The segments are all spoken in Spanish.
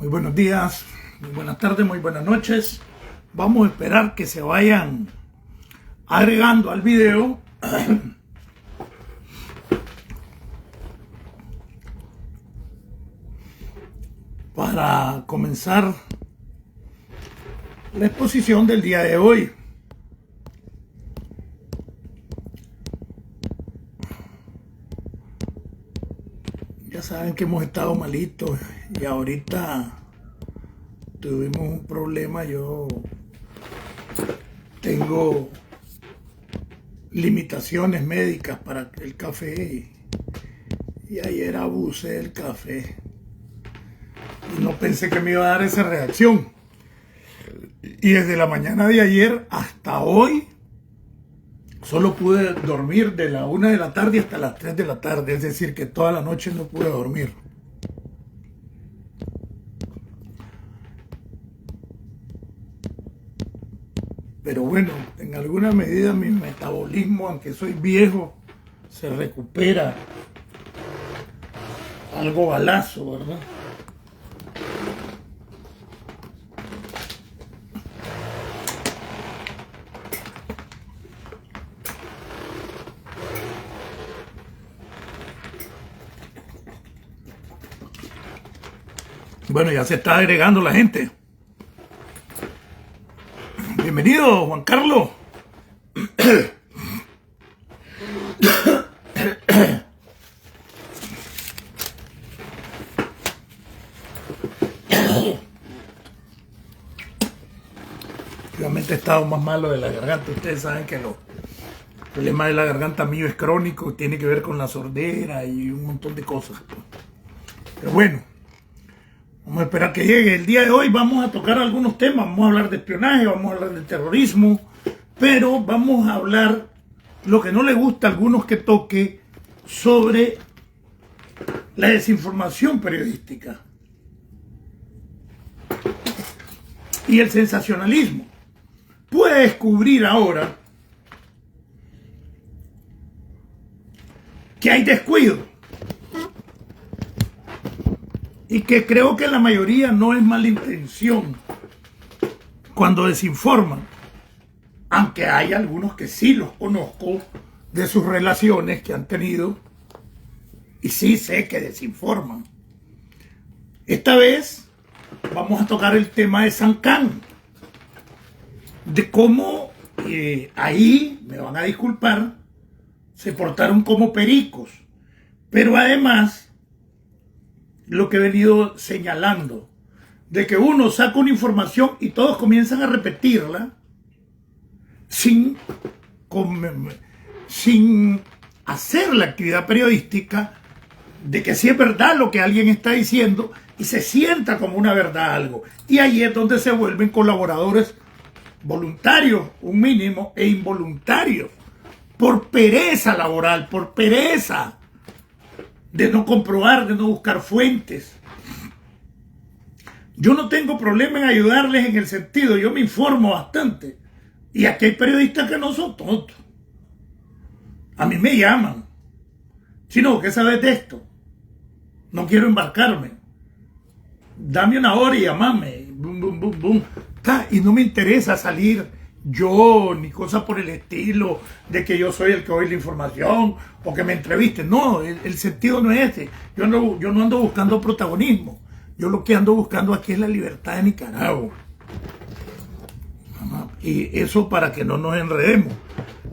Muy buenos días, muy buenas tardes, muy buenas noches. Vamos a esperar que se vayan agregando al video para comenzar la exposición del día de hoy. Ya saben que hemos estado malitos y ahorita tuvimos un problema. Yo tengo limitaciones médicas para el café y ayer abusé del café y no pensé que me iba a dar esa reacción. Y desde la mañana de ayer hasta hoy solo pude dormir de la 1 de la tarde hasta las 3 de la tarde, es decir, que toda la noche no pude dormir. Pero bueno, en alguna medida mi metabolismo, aunque soy viejo, se recupera algo balazo, ¿verdad? Bueno, ya se está agregando la gente. Bienvenido, Juan Carlos. Realmente he estado más malo de la garganta. Ustedes saben que el problema de la garganta mío es crónico, tiene que ver con la sordera y un montón de cosas. Pero bueno, vamos a esperar que llegue. El día de hoy vamos a tocar algunos temas. Vamos a hablar de espionaje, vamos a hablar de terrorismo, pero vamos a hablar lo que no le gusta a algunos que toque sobre la desinformación periodística y el sensacionalismo. Puede descubrir ahora que hay descuido y que creo que la mayoría no es mala intención cuando desinforman, aunque hay algunos que sí los conozco de sus relaciones que han tenido y sí sé que desinforman. Esta vez vamos a tocar el tema de Sankhan, de cómo ahí, me van a disculpar, se portaron como pericos, pero además lo que he venido señalando, de que uno saca una información y todos comienzan a repetirla sin hacer la actividad periodística de que si es verdad lo que alguien está diciendo y se sienta como una verdad algo. Y ahí es donde se vuelven colaboradores voluntarios, un mínimo, e involuntarios, por pereza laboral, por pereza de no comprobar, de no buscar fuentes. Yo no tengo problema en ayudarles en el sentido, yo me informo bastante. Y aquí hay periodistas que no son tontos. A mí me llaman. Chino, ¿qué sabes de esto? No quiero embarcarme. Dame una hora y llamame. Bum, bum, bum, bum. Y no me interesa salir yo, ni cosas por el estilo, de que yo soy el que doy la información o que me entrevisten. No, el sentido no es ese. Yo no ando buscando protagonismo. Yo lo que ando buscando aquí es la libertad de Nicaragua. Y eso para que no nos enredemos.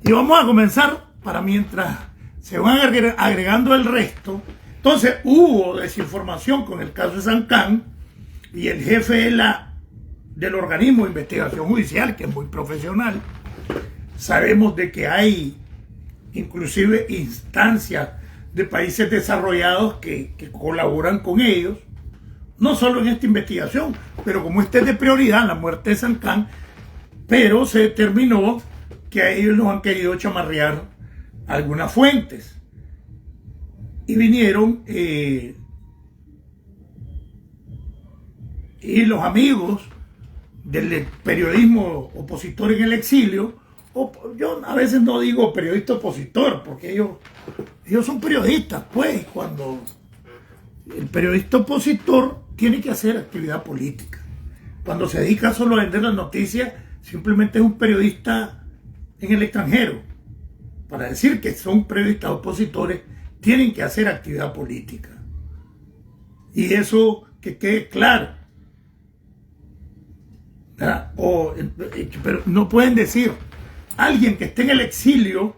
Y vamos a comenzar para mientras se van agregando el resto. Entonces hubo desinformación con el caso de Sankhan y el jefe del organismo de investigación judicial, que es muy profesional. Sabemos de que hay inclusive instancias de países desarrollados que colaboran con ellos, no solo en esta investigación, pero como esta es de prioridad, la muerte de Sankhan, pero se determinó que a ellos los han querido chamarrear algunas fuentes. Y vinieron y los amigos del periodismo opositor en el exilio, yo a veces no digo periodista opositor, porque ellos son periodistas, pues, cuando el periodista opositor tiene que hacer actividad política. Cuando se dedica solo a vender las noticias, simplemente es un periodista en el extranjero. Para decir que son periodistas opositores, tienen que hacer actividad política. Y eso que quede claro. Pero no pueden decir, alguien que esté en el exilio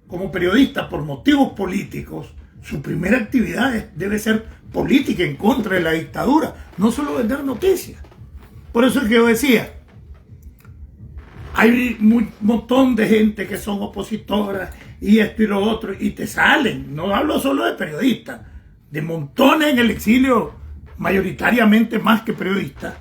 como periodista por motivos políticos, su primera actividad debe ser política en contra de la dictadura, no solo vender noticias. Por eso es que yo decía, hay un montón de gente que son opositoras y esto y lo otro, y te salen, no hablo solo de periodistas, de montones en el exilio, mayoritariamente más que periodistas,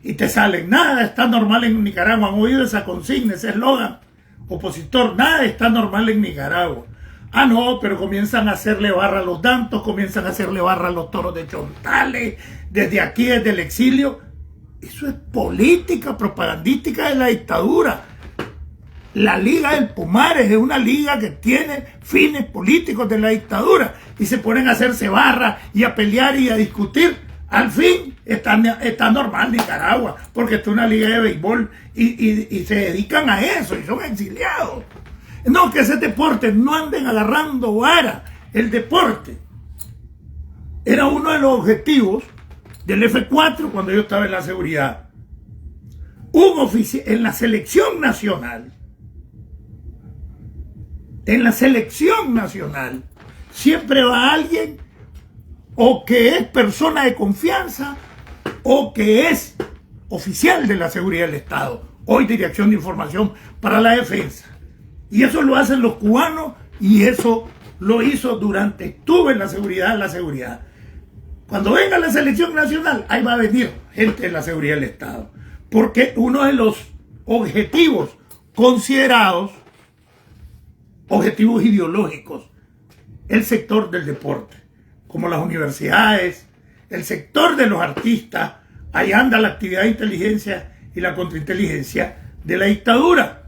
y te salen, nada está normal en Nicaragua. Han oído esa consigna, ese eslogan opositor, nada está normal en Nicaragua. Ah, no, pero comienzan a hacerle barra a los Dantos, comienzan a hacerle barra a los Toros de Chontales, desde aquí, desde el exilio. Eso es política propagandística de la dictadura. La Liga del Pumares es una liga que tiene fines políticos de la dictadura y se ponen a hacerse barra y a pelear y a discutir. Al fin está normal Nicaragua, porque está una liga de béisbol y se dedican a eso y son exiliados. No, que ese deporte, no anden agarrando vara. El deporte era uno de los objetivos del F4 cuando yo estaba en la seguridad. Un oficial en la selección nacional. En la selección nacional siempre va alguien o que es persona de confianza o que es oficial de la seguridad del Estado, hoy Dirección de Información para la Defensa. Y eso lo hacen los cubanos y eso lo hizo durante, estuve en la seguridad. Cuando venga la selección nacional, ahí va a venir gente de la seguridad del Estado. Porque uno de los objetivos considerados, objetivos ideológicos, el sector del deporte, como las universidades, el sector de los artistas, ahí anda la actividad de inteligencia y la contrainteligencia de la dictadura.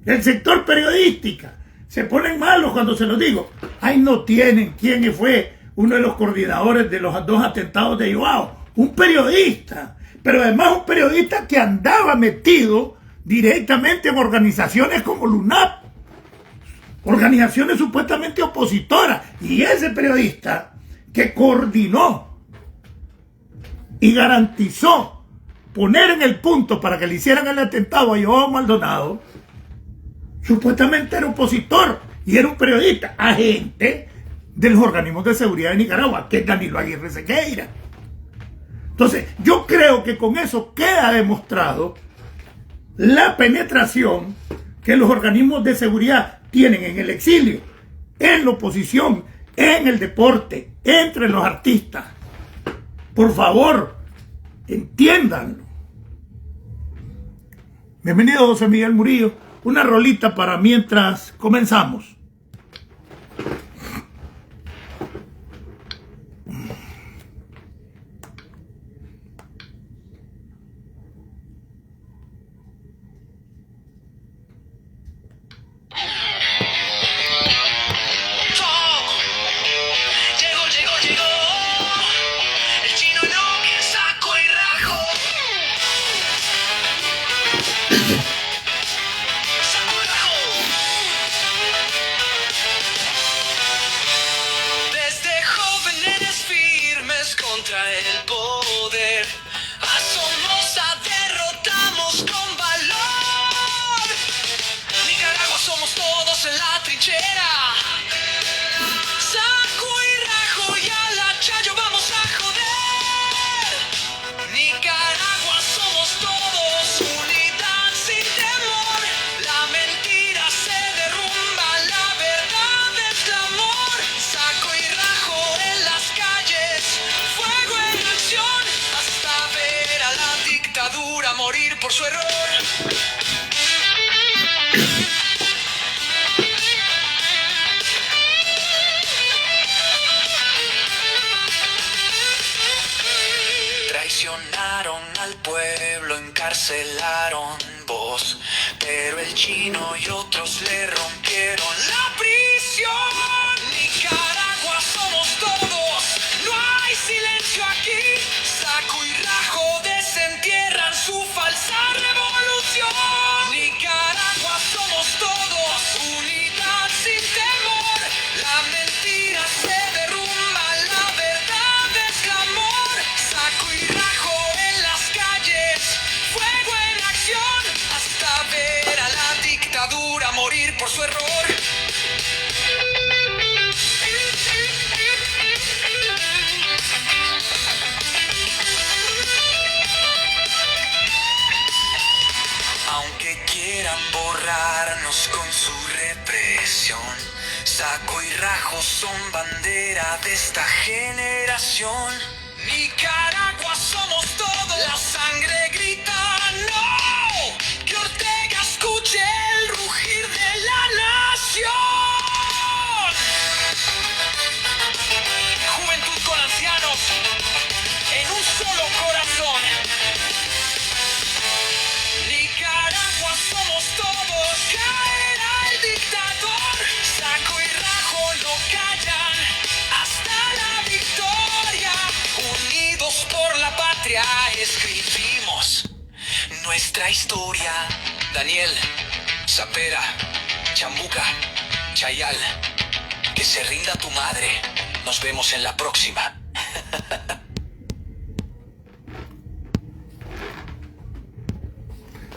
El sector periodística, se ponen malos cuando se los digo. Ahí no tienen quién fue uno de los coordinadores de los 2 atentados de Joao, un periodista, pero además un periodista que andaba metido directamente en organizaciones como LUNAP, organizaciones supuestamente opositoras, y ese periodista que coordinó y garantizó poner en el punto para que le hicieran el atentado a Joao Maldonado, supuestamente era opositor y era un periodista, agente de los organismos de seguridad de Nicaragua, que es Danilo Aguirre Sequeira. Entonces, yo creo que con eso queda demostrado la penetración que los organismos de seguridad tienen en el exilio, en la oposición, en el deporte, entre los artistas. Por favor, entiéndanlo. Bienvenido, José Miguel Murillo. Una rolita para mientras comenzamos. El poder a Somoza derrotamos con valor. Nicaragua somos todos en la trinchera. Saco y rajo y a la chayo vamos a joder. Nicaragua somos todos, unidad sin temor. La mentira se derrumba, la verdad es amor. Saco y rajo en las calles, fuego en acción, hasta ver a la dictadura morir por su error. Traicionaron al pueblo, encarcelaron vos, pero el chino y otros le rompieron la prisión. Nicaragua somos todos, no hay silencio. hecho aquí. Saco y rajo desentierran su falsa revolución. Nicaragua somos todos, unidad sin temor. La mentira se derrumba, la verdad es clamor. Saco y rajo en las calles, fuego en acción, hasta ver a la dictadura morir por su error. Aunque quieran borrarnos con su represión, saco y rajo son bandera de esta generación. Nicaragua somos todos, la sangre grita no, que Ortega escuche el rugir de la nación. Juventud con ancianos, en un solo corazón. Nicaragua somos todos, caerá el dictador. Saco y rajo no callan hasta la victoria. Unidos por la patria escribimos nuestra historia. Daniel, Zapera, Chambuca, Chayal, que se rinda tu madre. Nos vemos en la próxima.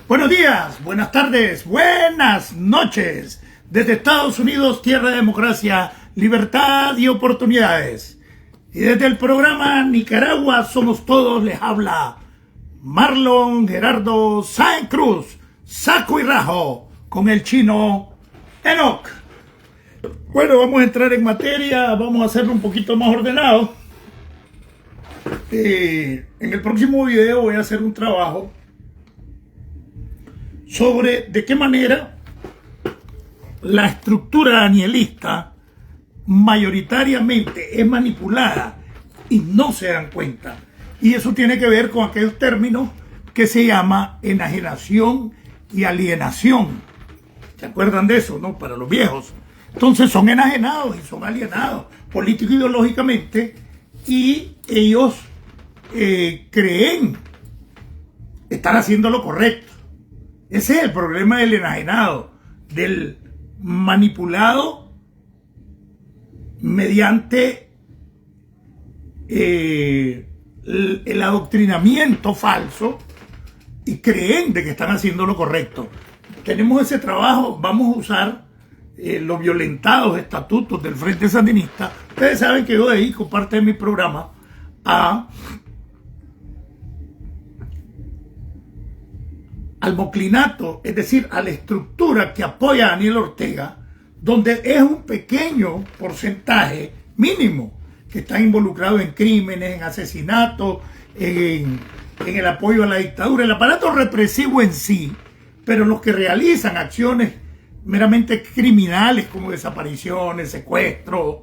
Buenos días, buenas tardes, buenas noches. Desde Estados Unidos, tierra de democracia, libertad y oportunidades. Y desde el programa Nicaragua Somos Todos les habla Marlon Gerardo Sáenz Cruz, saco y rajo, con el chino Enoch. Bueno, vamos a entrar en materia, vamos a hacerlo un poquito más ordenado. En el próximo video voy a hacer un trabajo sobre de qué manera la estructura danielista mayoritariamente es manipulada y no se dan cuenta. Y eso tiene que ver con aquellos términos que se llama enajenación y alienación. ¿Se acuerdan de eso, no? Para los viejos. Entonces son enajenados y son alienados político-ideológicamente y ellos creen estar haciendo lo correcto. Ese es el problema del enajenado, del manipulado mediante el adoctrinamiento falso y creen de que están haciendo lo correcto. Tenemos ese trabajo, vamos a usar los violentados estatutos del Frente Sandinista. Ustedes saben que yo dedico parte de mi programa al moclinato, es decir, a la estructura que apoya a Daniel Ortega, donde es un pequeño porcentaje mínimo que está involucrado en crímenes, en asesinatos, en el apoyo a la dictadura, el aparato represivo en sí, pero los que realizan acciones meramente criminales como desapariciones, secuestros,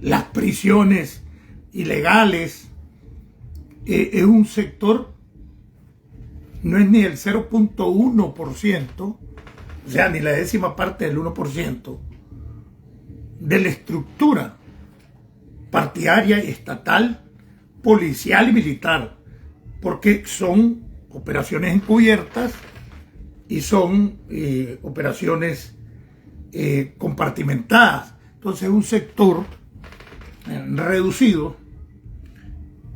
las prisiones ilegales, es un sector, no es ni el 0.1%, o sea, ni la décima parte del 1% de la estructura partidaria y estatal, policial y militar, porque son operaciones encubiertas y son operaciones compartimentadas. Entonces es un sector reducido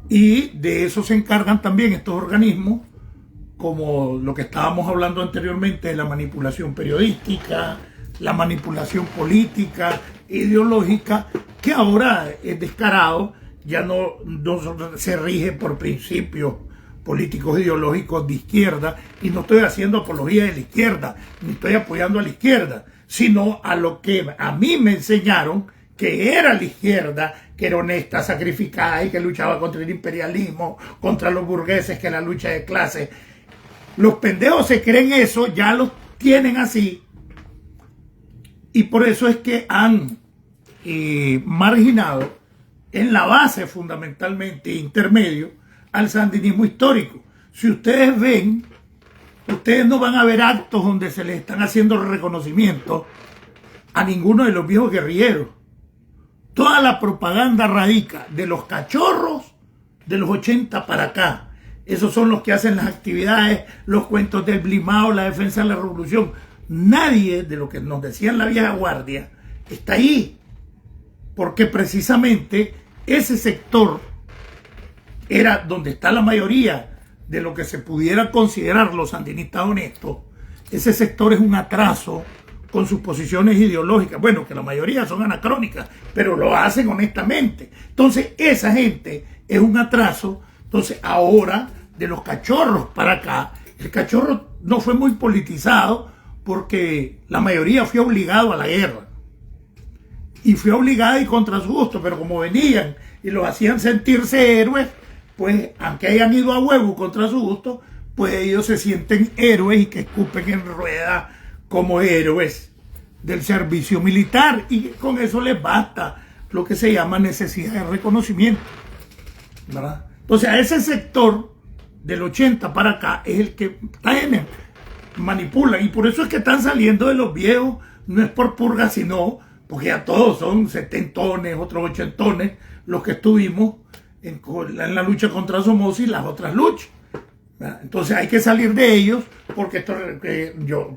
y de eso se encargan también estos organismos, como lo que estábamos hablando anteriormente de la manipulación periodística, la manipulación política, ideológica, que ahora es descarado, ya no se rige por principios políticos ideológicos de izquierda, y no estoy haciendo apología de la izquierda, ni estoy apoyando a la izquierda, sino a lo que a mí me enseñaron que era la izquierda, que era honesta, sacrificada y que luchaba contra el imperialismo, contra los burgueses, que era la lucha de clases. Los pendejos se creen eso, ya los tienen así, y por eso es que han marginado en la base fundamentalmente intermedio al sandinismo histórico. Si ustedes ven, ustedes no van a ver actos donde se les están haciendo reconocimiento a ninguno de los viejos guerrilleros. Toda la propaganda radica de los cachorros de los 80 para acá. Esos son los que hacen las actividades, los cuentos del Blimao, la defensa de la revolución. Nadie de lo que nos decían la vieja guardia está ahí. Porque precisamente ese sector era donde está la mayoría de lo que se pudiera considerar los sandinistas honestos. Ese sector es un atraso con sus posiciones ideológicas. Bueno, que la mayoría son anacrónicas, pero lo hacen honestamente. Entonces, esa gente es un atraso. Entonces, ahora, de los cachorros para acá, el cachorro no fue muy politizado porque la mayoría fue obligado a la guerra. Y fue obligada y contra su gusto, pero como venían y los hacían sentirse héroes, pues, aunque hayan ido a huevo contra su gusto, pues ellos se sienten héroes y que escupen en rueda como héroes del servicio militar, y con eso les basta lo que se llama necesidad de reconocimiento, ¿verdad? Entonces, a ese sector del 80 para acá es el que manipulan, y por eso es que están saliendo de los viejos. No es por purga, sino porque ya todos son setentones, otros ochentones, los que estuvimos en la lucha contra Somoza y las otras luchas. Entonces hay que salir de ellos, porque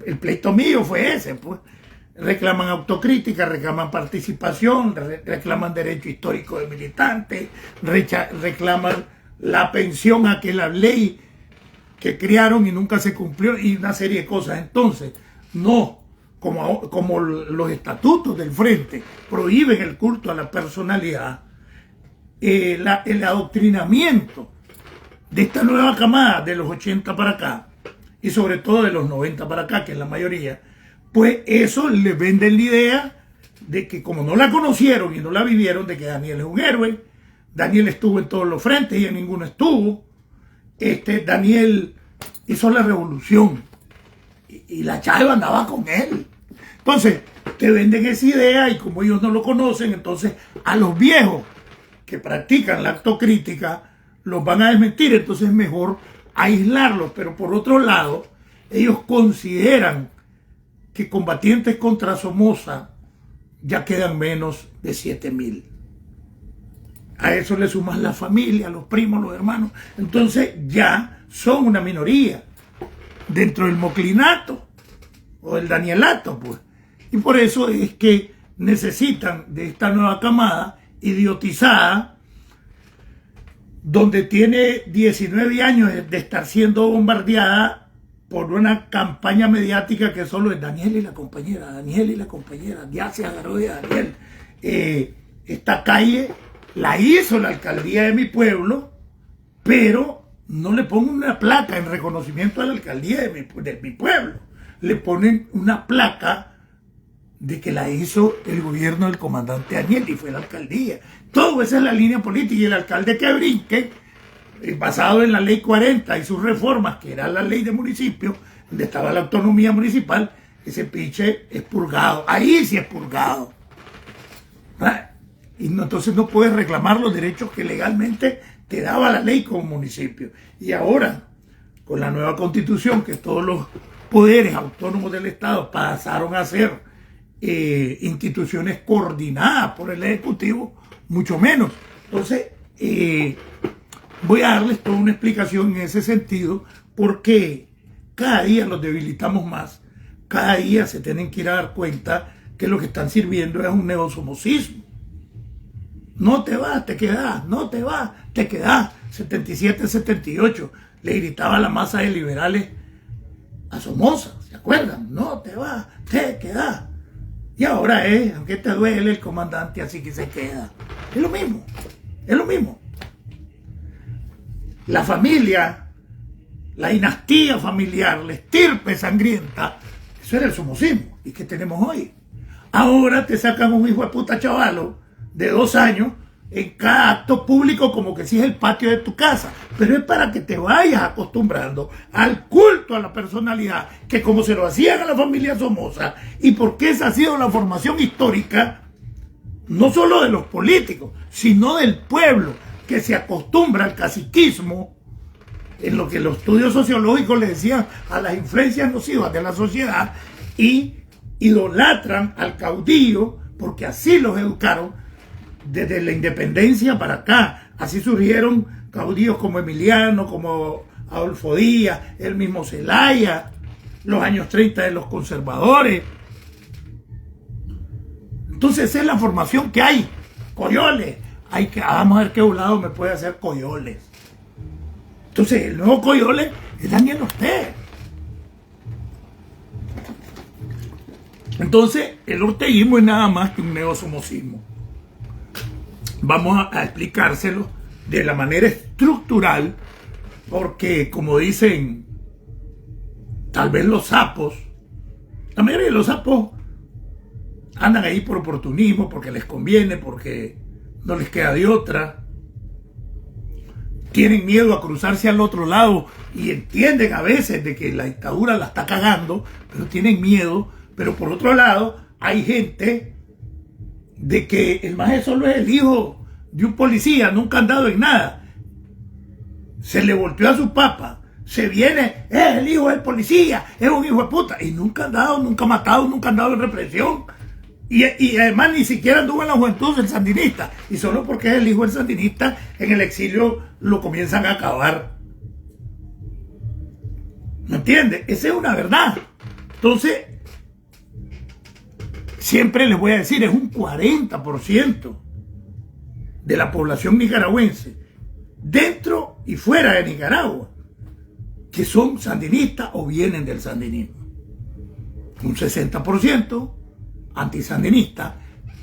el pleito mío fue ese, pues. Reclaman autocrítica, reclaman participación, reclaman derecho histórico de militantes, reclaman la pensión a que la ley que crearon y nunca se cumplió, y una serie de cosas. Entonces, no, como los estatutos del Frente prohíben el culto a la personalidad, el adoctrinamiento de esta nueva camada de los 80 para acá, y sobre todo de los 90 para acá, que es la mayoría, pues eso les vende la idea de que, como no la conocieron y no la vivieron, de que Daniel es un héroe. Daniel estuvo en todos los frentes y en ninguno estuvo. Daniel hizo la revolución y la Chaiva andaba con él. Entonces te venden esa idea, y como ellos no lo conocen, entonces a los viejos que practican la autocrítica los van a desmentir. Entonces es mejor aislarlos. Pero por otro lado, ellos consideran que combatientes contra Somoza ya quedan menos de 7,000. A eso le sumas la familia, los primos, los hermanos. Entonces ya son una minoría dentro del moclinato o del danielato, pues. Y por eso es que necesitan de esta nueva camada idiotizada, donde tiene 19 años de estar siendo bombardeada por una campaña mediática que solo es Daniel y la compañera, Daniel y la compañera, ya se agarró de Daniel. Esta calle la hizo la alcaldía de mi pueblo, pero no le ponen una placa en reconocimiento a la alcaldía de mi pueblo. Le ponen una placa de que la hizo el gobierno del comandante Daniel, y fue la alcaldía. Todo esa es la línea política, y el alcalde que brinque, basado en la ley 40 y sus reformas, que era la ley de municipio, donde estaba la autonomía municipal, ese piche es purgado. Ahí sí es purgado. Y no, entonces no puedes reclamar los derechos que legalmente te daba la ley como municipio. Y ahora, con la nueva constitución, que todos los poderes autónomos del Estado pasaron a ser instituciones coordinadas por el Ejecutivo, mucho menos. Entonces, voy a darles toda una explicación en ese sentido, porque cada día los debilitamos más, cada día se tienen que ir a dar cuenta que lo que están sirviendo es un neosomocismo. No te vas, te quedas, no te vas, te quedas. 77, 78, le gritaba la masa de liberales a Somoza, ¿se acuerdan? No te vas, te quedas. Y ahora aunque te duele el comandante, así que se queda. Es lo mismo, es lo mismo. La familia, la dinastía familiar, la estirpe sangrienta, eso era el somocismo. ¿Y qué tenemos hoy? Ahora te sacan un hijo de puta chavalo de 2 años en cada acto público, como que si es el patio de tu casa. Pero es para que te vayas acostumbrando al culto a la personalidad, que como se lo hacían a la familia Somoza, y porque esa ha sido la formación histórica, no solo de los políticos, sino del pueblo, que se acostumbra al caciquismo, en lo que los estudios sociológicos le decían a las influencias nocivas de la sociedad, y idolatran al caudillo, porque así los educaron, desde la independencia para acá. Así surgieron caudillos como Emiliano, como Adolfo Díaz, el mismo Zelaya, los años 30 de los conservadores. Entonces esa es la formación que hay. Coyoles. Vamos a ver qué lado me puede hacer Coyoles. Entonces el nuevo Coyoles es Daniel Ortega. Entonces el orteguismo es nada más que un neosomocismo. Vamos a explicárselo de la manera estructural, porque como dicen tal vez los sapos, la mayoría de los sapos andan ahí por oportunismo, porque les conviene, porque no les queda de otra. Tienen miedo a cruzarse al otro lado y entienden a veces de que la dictadura la está cagando, pero tienen miedo. Pero por otro lado, hay gente de que el maje solo es el hijo de un policía, nunca ha andado en nada. Se le volteó a su papá, se viene, es el hijo del policía, es un hijo de puta. Y nunca ha andado, nunca ha matado, nunca ha andado en represión. Y además ni siquiera anduvo en la juventud del sandinista. Y solo porque es el hijo del sandinista, en el exilio lo comienzan a acabar. ¿Me entiendes? Esa es una verdad. Entonces, siempre les voy a decir, es un 40% de la población nicaragüense, dentro y fuera de Nicaragua, que son sandinistas o vienen del sandinismo. Un 60% antisandinistas,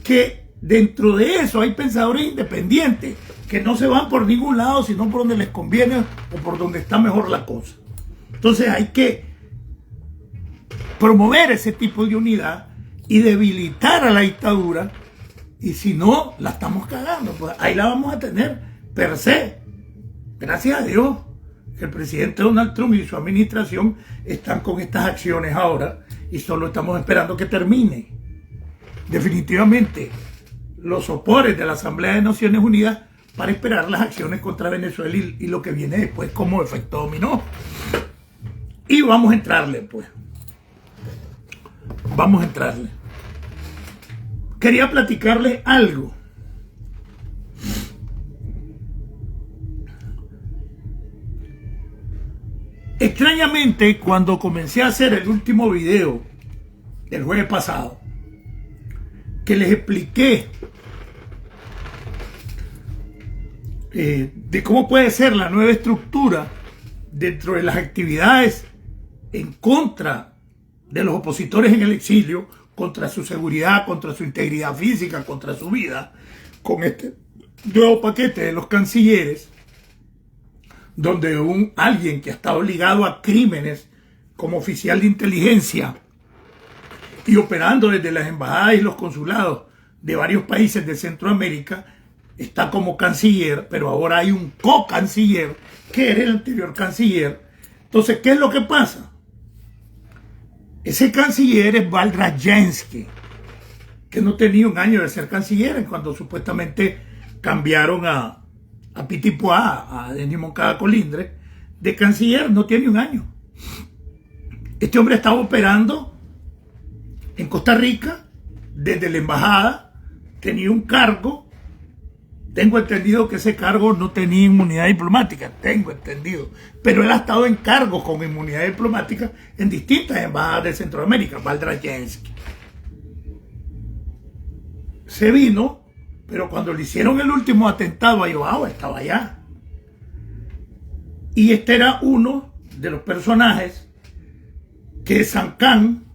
que dentro de eso hay pensadores independientes, que no se van por ningún lado, sino por donde les conviene o por donde está mejor la cosa. Entonces hay que promover ese tipo de unidad y debilitar a la dictadura, y si no, la estamos cagando, pues ahí la vamos a tener per se. Gracias a Dios que el presidente Donald Trump y su administración están con estas acciones ahora y solo estamos esperando que termine. Definitivamente los sopores de la Asamblea de Naciones Unidas para esperar las acciones contra Venezuela y lo que viene después como efecto dominó. Y vamos a entrarle, pues. Vamos a entrarle. Quería platicarles algo. Extrañamente, cuando comencé a hacer el último video del jueves pasado, que les expliqué de cómo puede ser la nueva estructura dentro de las actividades en contra de los opositores en el exilio, contra su seguridad, contra su integridad física, contra su vida, con este nuevo paquete de los cancilleres, donde alguien que ha estado ligado a crímenes como oficial de inteligencia y operando desde las embajadas y los consulados de varios países de Centroamérica, está como canciller, pero ahora hay un co-canciller que era el anterior canciller. Entonces, ¿qué es lo que pasa? Ese canciller es Valdrajensky, que no tenía un año de ser canciller cuando supuestamente cambiaron a Pitipoa, a Denis Moncada Colindre, de canciller. No tiene un año. Este hombre estaba operando en Costa Rica desde la embajada, tenía un cargo. Tengo entendido que ese cargo no tenía inmunidad diplomática, tengo entendido. Pero él ha estado en cargos con inmunidad diplomática en distintas embajadas de Centroamérica, Valdrajensky. Se vino, pero cuando le hicieron el último atentado a Joao, estaba allá. Y este era uno de los personajes que Sankán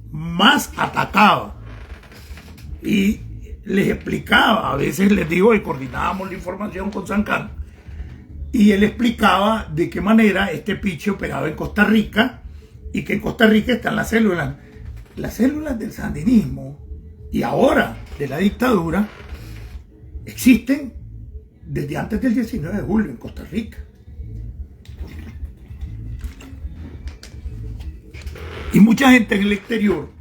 más atacaba. Y les explicaba, a veces les digo, y coordinábamos la información con Sankán, y él explicaba de qué manera este piche operaba en Costa Rica, y que en Costa Rica están las células del sandinismo, y ahora de la dictadura, existen desde antes del 19 de julio en Costa Rica. Y mucha gente en el exterior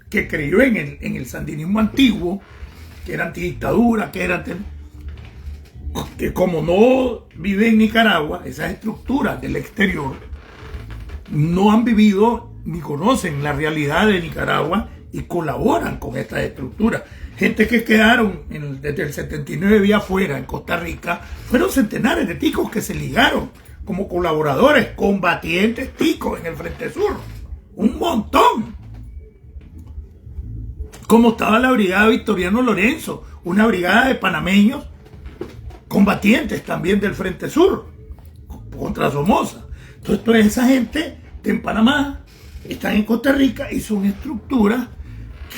que creyó en el sandinismo antiguo, que era antidictadura, que como no vive en Nicaragua, esas estructuras del exterior no han vivido ni conocen la realidad de Nicaragua y colaboran con estas estructuras. gente que quedaron desde el 79 vía afuera en Costa Rica, fueron centenares de ticos que se ligaron como colaboradores, combatientes ticos en el Frente Sur. Un montón. Como estaba la brigada Victoriano Lorenzo, una brigada de panameños combatientes también del Frente Sur contra Somoza. Entonces toda esa gente en Panamá están en Costa Rica y son estructuras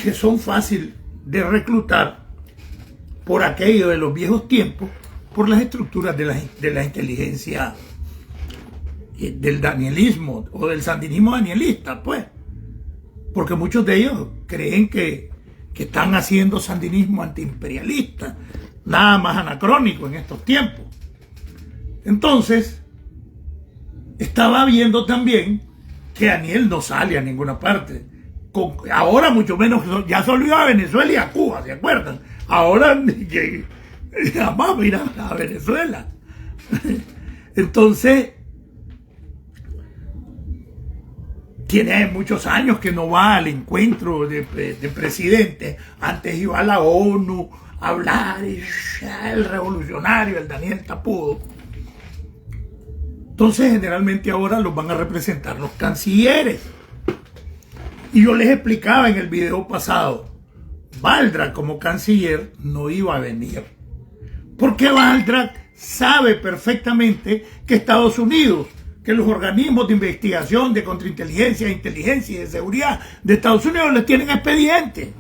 que son fáciles de reclutar por aquello de los viejos tiempos, por las estructuras de la inteligencia del danielismo o del sandinismo danielista, pues. Porque muchos de ellos creen que están haciendo sandinismo antiimperialista, nada más anacrónico en estos tiempos. Entonces, estaba viendo también que Daniel no sale a ninguna parte. Ahora mucho menos, ya solo iba a Venezuela y a Cuba, ¿se acuerdan? Ahora jamás mira a Venezuela. Entonces, tiene muchos años que no va al encuentro de presidentes. Antes iba a la ONU a hablar, el revolucionario, el Daniel Tapudo. Entonces, generalmente ahora los van a representar los cancilleres. Y yo les explicaba en el video pasado, Valdrak como canciller no iba a venir. Porque Valdrak sabe perfectamente que Estados Unidos, que los organismos de investigación, de contrainteligencia, de inteligencia y de seguridad de Estados Unidos les tienen expediente.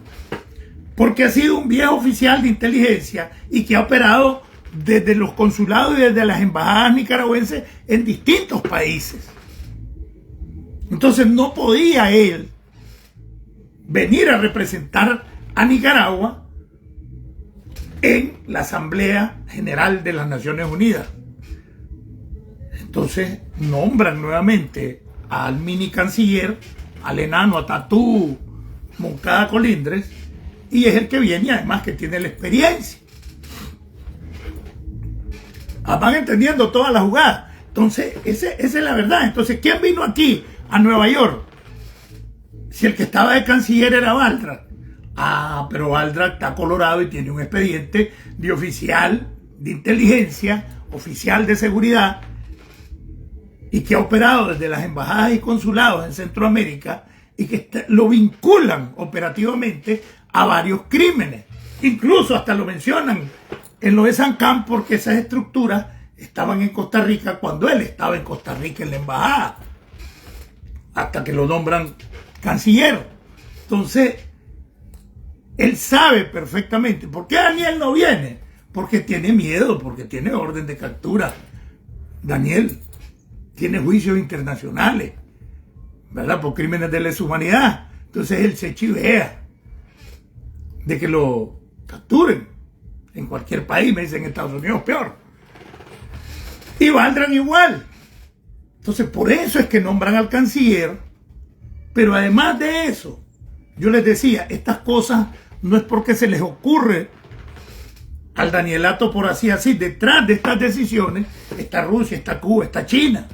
Porque ha sido un viejo oficial de inteligencia y que ha operado desde los consulados y desde las embajadas nicaragüenses en distintos países. Entonces no podía él venir a representar a Nicaragua en la Asamblea General de las Naciones Unidas. Entonces nombran nuevamente al mini canciller, al enano, a Tatú Moncada Colindres, y es el que viene, además que tiene la experiencia. Van entendiendo toda la jugada. Entonces, esa es la verdad. Entonces, ¿quién vino aquí a Nueva York? Si el que estaba de canciller era Valdrak. Pero Valdrak está colorado y tiene un expediente de oficial de inteligencia, oficial de seguridad, y que ha operado desde las embajadas y consulados en Centroamérica y que lo vinculan operativamente a varios crímenes. Incluso hasta lo mencionan en lo de San Can, porque esas estructuras estaban en Costa Rica cuando él estaba en Costa Rica en la embajada, hasta que lo nombran canciller. Entonces, él sabe perfectamente. ¿Por qué Daniel no viene? Porque tiene miedo, porque tiene orden de captura. Daniel tiene juicios internacionales, ¿verdad? Por crímenes de lesa humanidad. Entonces él se chivea de que lo capturen en cualquier país. Me dicen en Estados Unidos peor. Y Valdrak igual. Entonces por eso es que nombran al canciller. Pero además de eso, yo les decía, estas cosas no es porque se les ocurre al Danielato por así. Detrás de estas decisiones está Rusia, está Cuba, está China.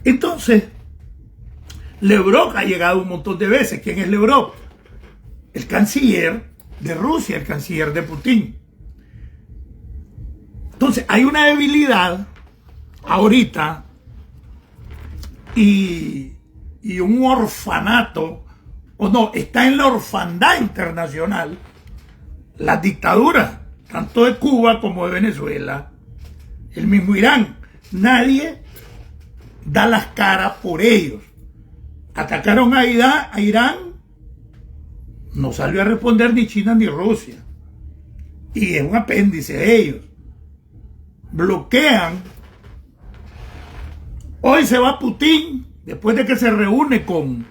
Entonces, Lavrov ha llegado un montón de veces. ¿Quién es Lavrov? El canciller de Rusia, el canciller de Putin. Entonces, hay una debilidad ahorita y un orfanato, o no, está en la orfandad internacional las dictaduras, tanto de Cuba como de Venezuela, el mismo Irán. Nadie da las caras por ellos. Atacaron a Irán, no salió a responder ni China ni Rusia. Y es un apéndice de ellos. Bloquean. Hoy se va Putin, después de que se reúne con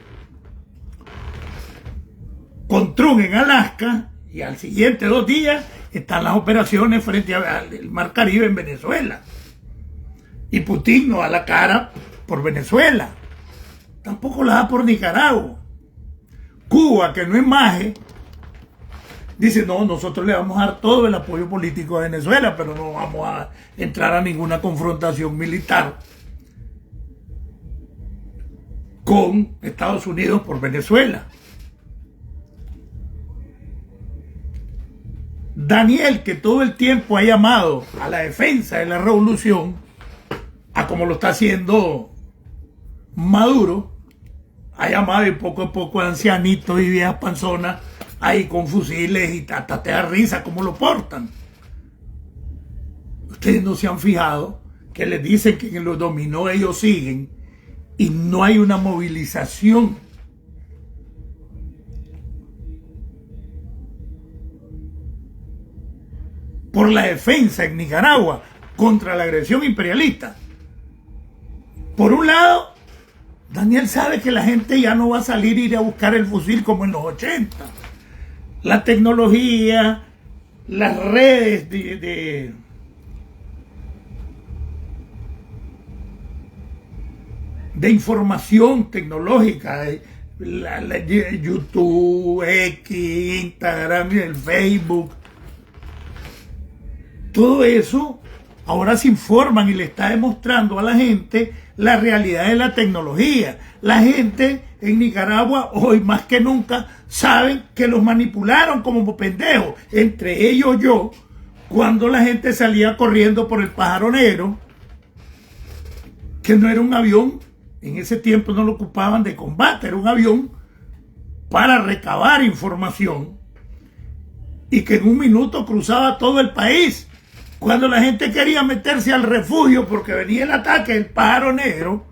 Trump en Alaska, y al siguiente 2 días están las operaciones frente al Mar Caribe en Venezuela. Y Putin no da la cara por Venezuela, tampoco la da por Nicaragua. Cuba, que no es maje, dice, no, nosotros le vamos a dar todo el apoyo político a Venezuela, pero no vamos a entrar a ninguna confrontación militar con Estados Unidos por Venezuela. Daniel, que todo el tiempo ha llamado a la defensa de la revolución, a como lo está haciendo Maduro, ha llamado y poco a poco ancianitos y viejas panzonas ahí con fusiles y hasta te da risa cómo lo portan. Ustedes no se han fijado que les dicen que en los dominó ellos siguen y no hay una movilización. Por la defensa en Nicaragua contra la agresión imperialista. Por un lado, Daniel sabe que la gente ya no va a salir y ir a buscar el fusil como en los 80. La tecnología, las redes de información tecnológica, YouTube, X, Instagram, el Facebook, todo eso ahora se informan y le está demostrando a la gente la realidad de la tecnología. La gente en Nicaragua hoy más que nunca saben que los manipularon como pendejos, entre ellos yo, cuando la gente salía corriendo por el Pájaro Negro, que no era un avión, en ese tiempo no lo ocupaban de combate, era un avión para recabar información y que en un minuto cruzaba todo el país. Cuando la gente quería meterse al refugio porque venía el ataque del Pájaro Negro,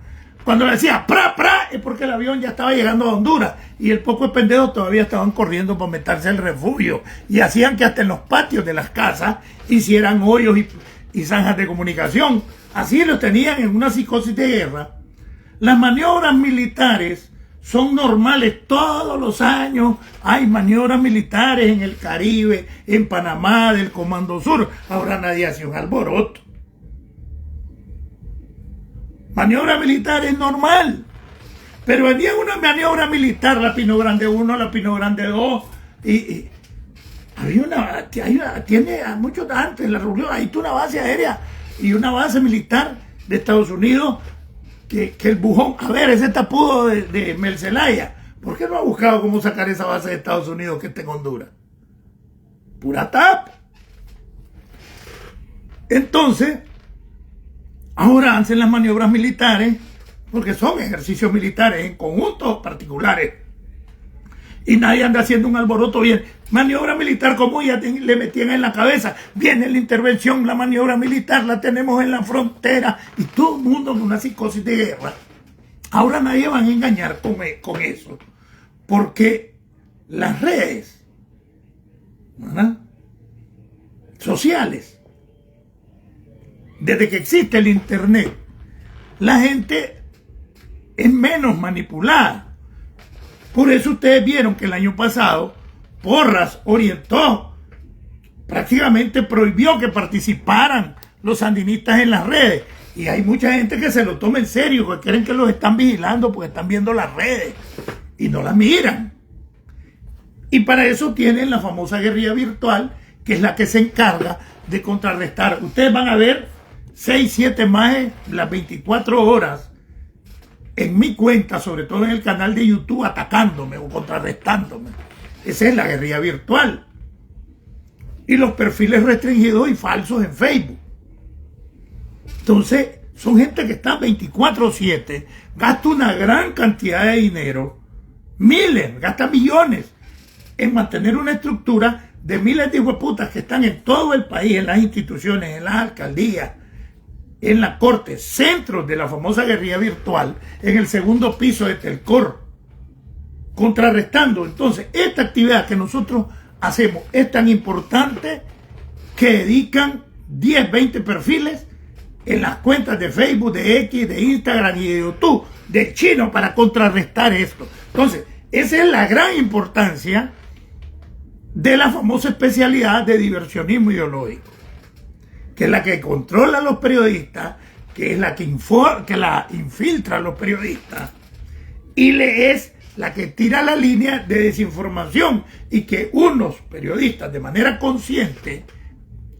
cuando le decía ¡pra, pra! Es porque el avión ya estaba llegando a Honduras y el poco de pendejos todavía estaban corriendo para meterse al refugio y hacían que hasta en los patios de las casas hicieran hoyos y zanjas de comunicación. Así lo tenían en una psicosis de guerra. Las maniobras militares son normales todos los años. Hay maniobras militares en el Caribe, en Panamá, del Comando Sur. Ahora nadie hace un alboroto. Maniobra militar es normal. Pero venía una maniobra militar, la Pino Grande 1, la Pino Grande 2, y tiene mucho antes la reunión, ahí está una base aérea y una base militar de Estados Unidos. Que el bujón, a ver, ese tapudo de Mercelaya, ¿por qué no ha buscado cómo sacar esa base de Estados Unidos que está en Honduras? Pura tapa. Entonces, ahora hacen las maniobras militares, porque son ejercicios militares en conjuntos particulares. Y nadie anda haciendo un alboroto bien. Maniobra militar, como ya le metían en la cabeza. Viene la intervención, la maniobra militar, la tenemos en la frontera. Y todo el mundo en una psicosis de guerra. Ahora nadie va a engañar con eso. Porque las redes, ¿verdad?, sociales, desde que existe el internet, la gente es menos manipulada. Por eso ustedes vieron que el año pasado Porras orientó, prácticamente prohibió que participaran los sandinistas en las redes. Y hay mucha gente que se lo toma en serio, que creen que los están vigilando porque están viendo las redes y no las miran. Y para eso tienen la famosa guerrilla virtual, que es la que se encarga de contrarrestar. Ustedes van a ver 6, 7 majes las 24 horas en mi cuenta, sobre todo en el canal de YouTube, atacándome o contrarrestándome. Esa es la guerrilla virtual. Y los perfiles restringidos y falsos en Facebook. Entonces, son gente que está 24/7, gasta una gran cantidad de dinero, miles, gasta millones, en mantener una estructura de miles de hijueputas que están en todo el país, en las instituciones, en las alcaldías, en la corte, centros de la famosa guerrilla virtual, en el segundo piso de Telcor, contrarrestando. Entonces, esta actividad que nosotros hacemos es tan importante que dedican 10, 20 perfiles en las cuentas de Facebook, de X, de Instagram y de YouTube, de chino, para contrarrestar esto. Entonces, esa es la gran importancia de la famosa especialidad de diversionismo ideológico, que es la que controla a los periodistas, que es la que infiltra a los periodistas y es la que tira la línea de desinformación, y que unos periodistas de manera consciente,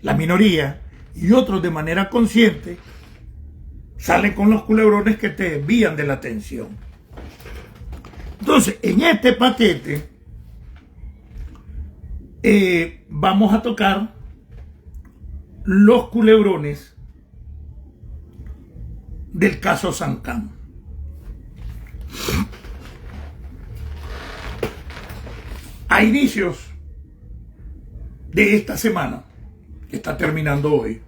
la minoría, y otros de manera consciente salen con los culebrones que te desvían de la atención. Entonces, en este paquete vamos a tocar los culebrones del caso Sancán. A inicios de esta semana, que está terminando hoy,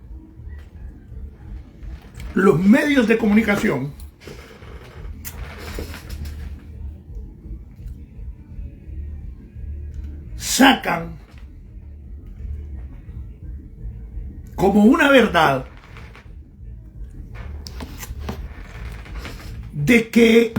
los medios de comunicación sacan como una verdad de que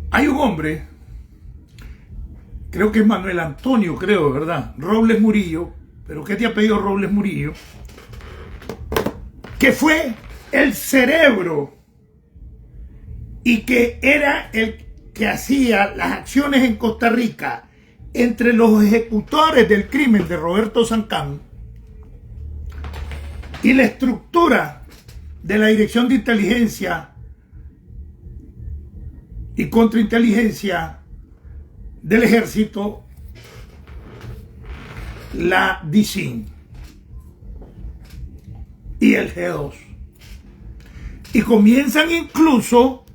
hay un hombre, creo que es Manuel Antonio, ¿verdad? Robles Murillo, pero ¿qué te ha pedido Robles Murillo? Que fue el cerebro y que era el que hacía las acciones en Costa Rica entre los ejecutores del crimen de Roberto Sancán y la estructura de la Dirección de Inteligencia y Contrainteligencia del Ejército, la DICIN y el G2. Y comienzan incluso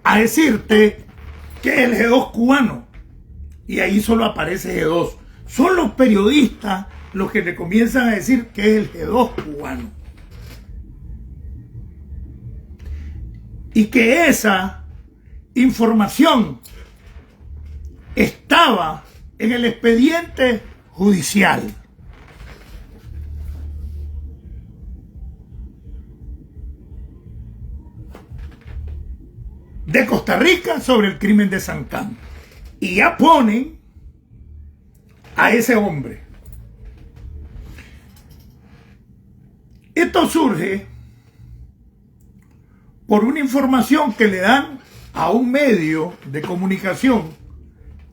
a decirte que el G2 cubano, y ahí solo aparece G2. Son los periodistas los que le comienzan a decir que es el G2 cubano. Y que esa información estaba en el expediente judicial. De Costa Rica sobre el crimen de Sancán. Y ya ponen a ese hombre. Esto surge por una información que le dan a un medio de comunicación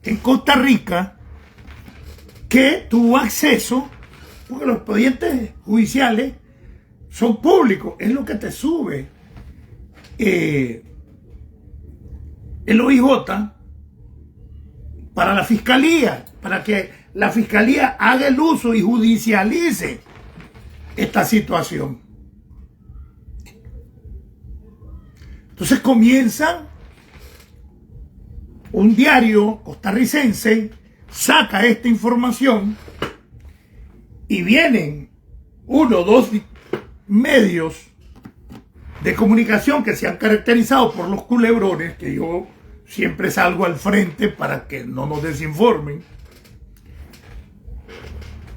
en Costa Rica que tuvo acceso, porque los expedientes judiciales son públicos, es lo que te sube el OIJ para la fiscalía, para que la fiscalía haga el uso y judicialice esta situación. Entonces comienzan, un diario costarricense saca esta información y vienen 1 o 2 medios de comunicación que se han caracterizado por los culebrones, que yo siempre salgo al frente para que no nos desinformen,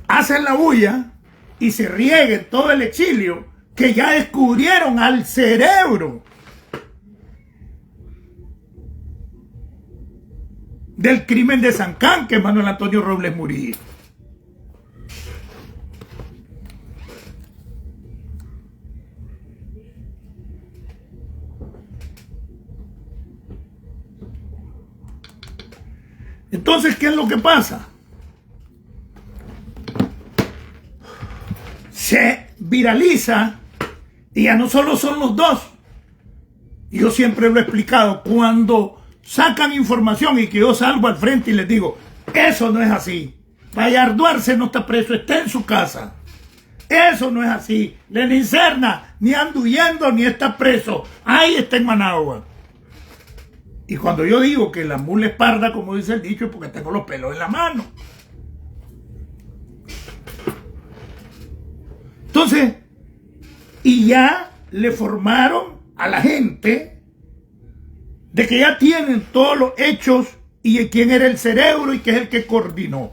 hacen la bulla y se rieguen todo el exilio que ya descubrieron al cerebro del crimen de Sancán, que es Manuel Antonio Robles Murillo. Entonces, ¿qué es lo que pasa? Se viraliza y ya no solo son los dos. Yo siempre lo he explicado, cuando sacan información y que yo salgo al frente y les digo, eso no es así. Bayard Duarce no está preso, está en su casa. Eso no es así. Lenín Serna ni anda huyendo ni está preso. Ahí está en Managua. Y cuando yo digo que la mula es parda, como dice el dicho, es porque tengo los pelos en la mano. Entonces, y ya le formaron a la gente de que ya tienen todos los hechos y de quién era el cerebro y que es el que coordinó.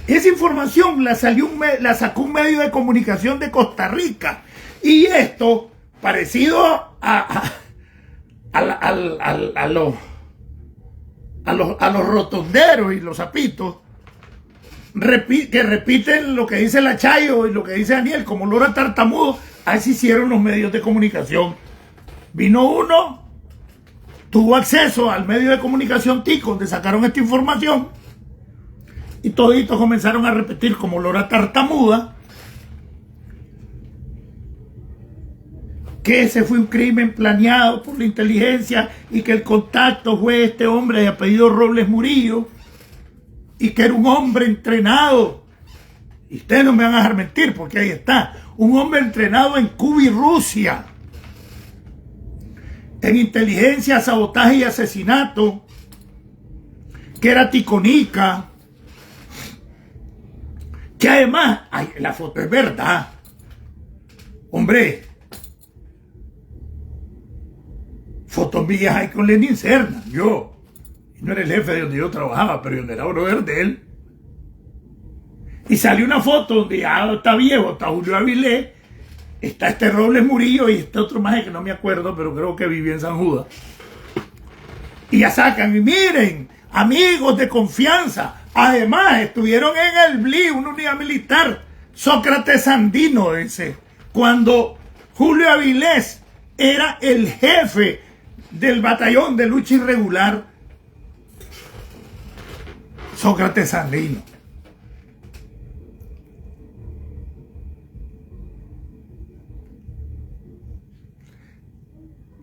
Esa información la sacó un medio de comunicación de Costa Rica. Y esto, parecido a los rotonderos y los zapitos, que repiten lo que dice la Chayo y lo que dice Daniel, como lora tartamudo, así hicieron los medios de comunicación. Vino uno, tuvo acceso al medio de comunicación TIC, donde sacaron esta información, Y toditos comenzaron a repetir como lora tartamuda que ese fue un crimen planeado por la inteligencia y que el contacto fue este hombre de apellido Robles Murillo y que era un hombre entrenado. Y ustedes no me van a dejar mentir porque ahí está. Un hombre entrenado en Cuba y Rusia, en inteligencia, sabotaje y asesinato, que era ticonica, que además, ay, la foto es verdad, hombre, fotos mías hay con Lenin Serna, yo, no era el jefe de donde yo trabajaba, pero yo no era brother de él, y salió una foto donde ya está viejo, está Julio Avilés, está este Robles Murillo y este otro maje que no me acuerdo, pero creo que vivía en San Judas. Y ya sacan, y miren, amigos de confianza, además estuvieron en el BLI, una unidad militar, Sócrates Sandino, ese, cuando Julio Avilés era el jefe del batallón de lucha irregular, Sócrates Sandino.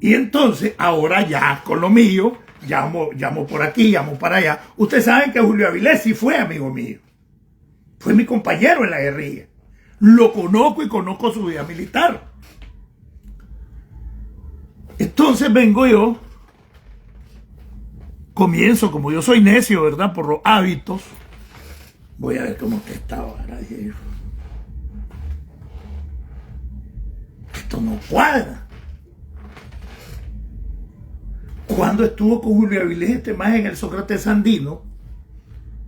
Y entonces, ahora ya con lo mío, llamo por aquí, llamo para allá. Ustedes saben que Julio Avilés sí fue amigo mío. Fue mi compañero en la guerrilla. Lo conozco y conozco su vida militar. Entonces vengo yo, comienzo, como yo soy necio, ¿verdad? Por los hábitos. Voy a ver cómo que estaba ahora. Esto no cuadra. Cuando estuvo con Julio Avilés este más en el Sócrates Sandino,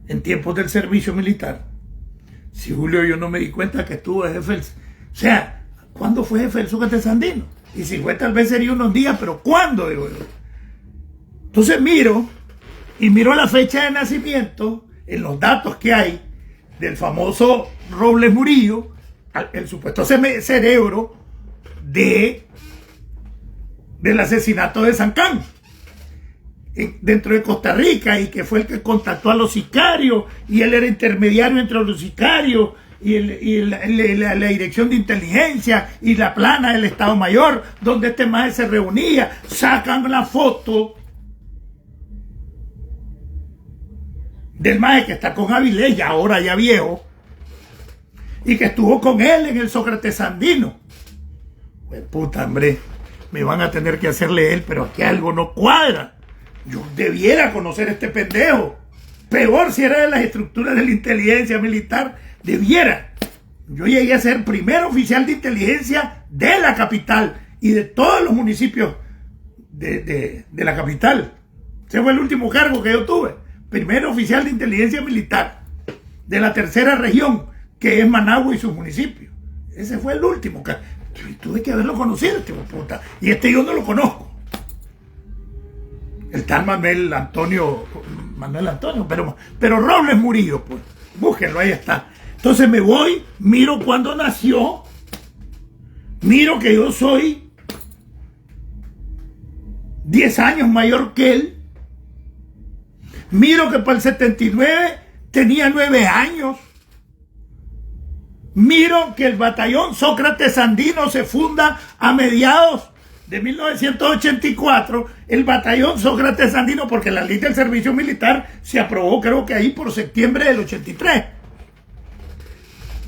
en tiempos del servicio militar, si Julio yo no me di cuenta que estuvo de jefe, o sea, ¿cuándo fue jefe del Sócrates Sandino? Y si fue tal vez sería unos días, pero ¿cuándo? Digo yo. Entonces miro la fecha de nacimiento en los datos que hay del famoso Robles Murillo, el supuesto cerebro del asesinato de Sancán dentro de Costa Rica, y que fue el que contactó a los sicarios, y él era intermediario entre los sicarios y la dirección de inteligencia y la plana del Estado Mayor, donde este maje se reunía. Sacan la foto del maje que está con Avilés, ya ahora ya viejo, y que estuvo con él en el Sócrates Sandino. Pues puta, hombre, me van a tener que hacerle él, pero aquí algo no cuadra. Yo debiera conocer a este pendejo. Peor si era de las estructuras de la inteligencia militar, debiera. Yo llegué a ser primer oficial de inteligencia de la capital y de todos los municipios de la capital. Ese fue el último cargo que yo tuve. Primer oficial de inteligencia militar de la tercera región, que es Managua y sus municipios. Ese fue el último cargo. Tuve que haberlo conocido, este puta. Y este yo no lo conozco. El tal Manuel Antonio, pero Robles Murillo, pues. Búsquenlo, ahí está. Entonces me voy, miro cuándo nació, miro que yo soy 10 años mayor que él, miro que para el 79 tenía 9 años. Miro que el batallón Sócrates Sandino se funda a mediados de 1984, el batallón Sócrates Sandino, porque la ley del servicio militar se aprobó, creo que ahí por septiembre del 83.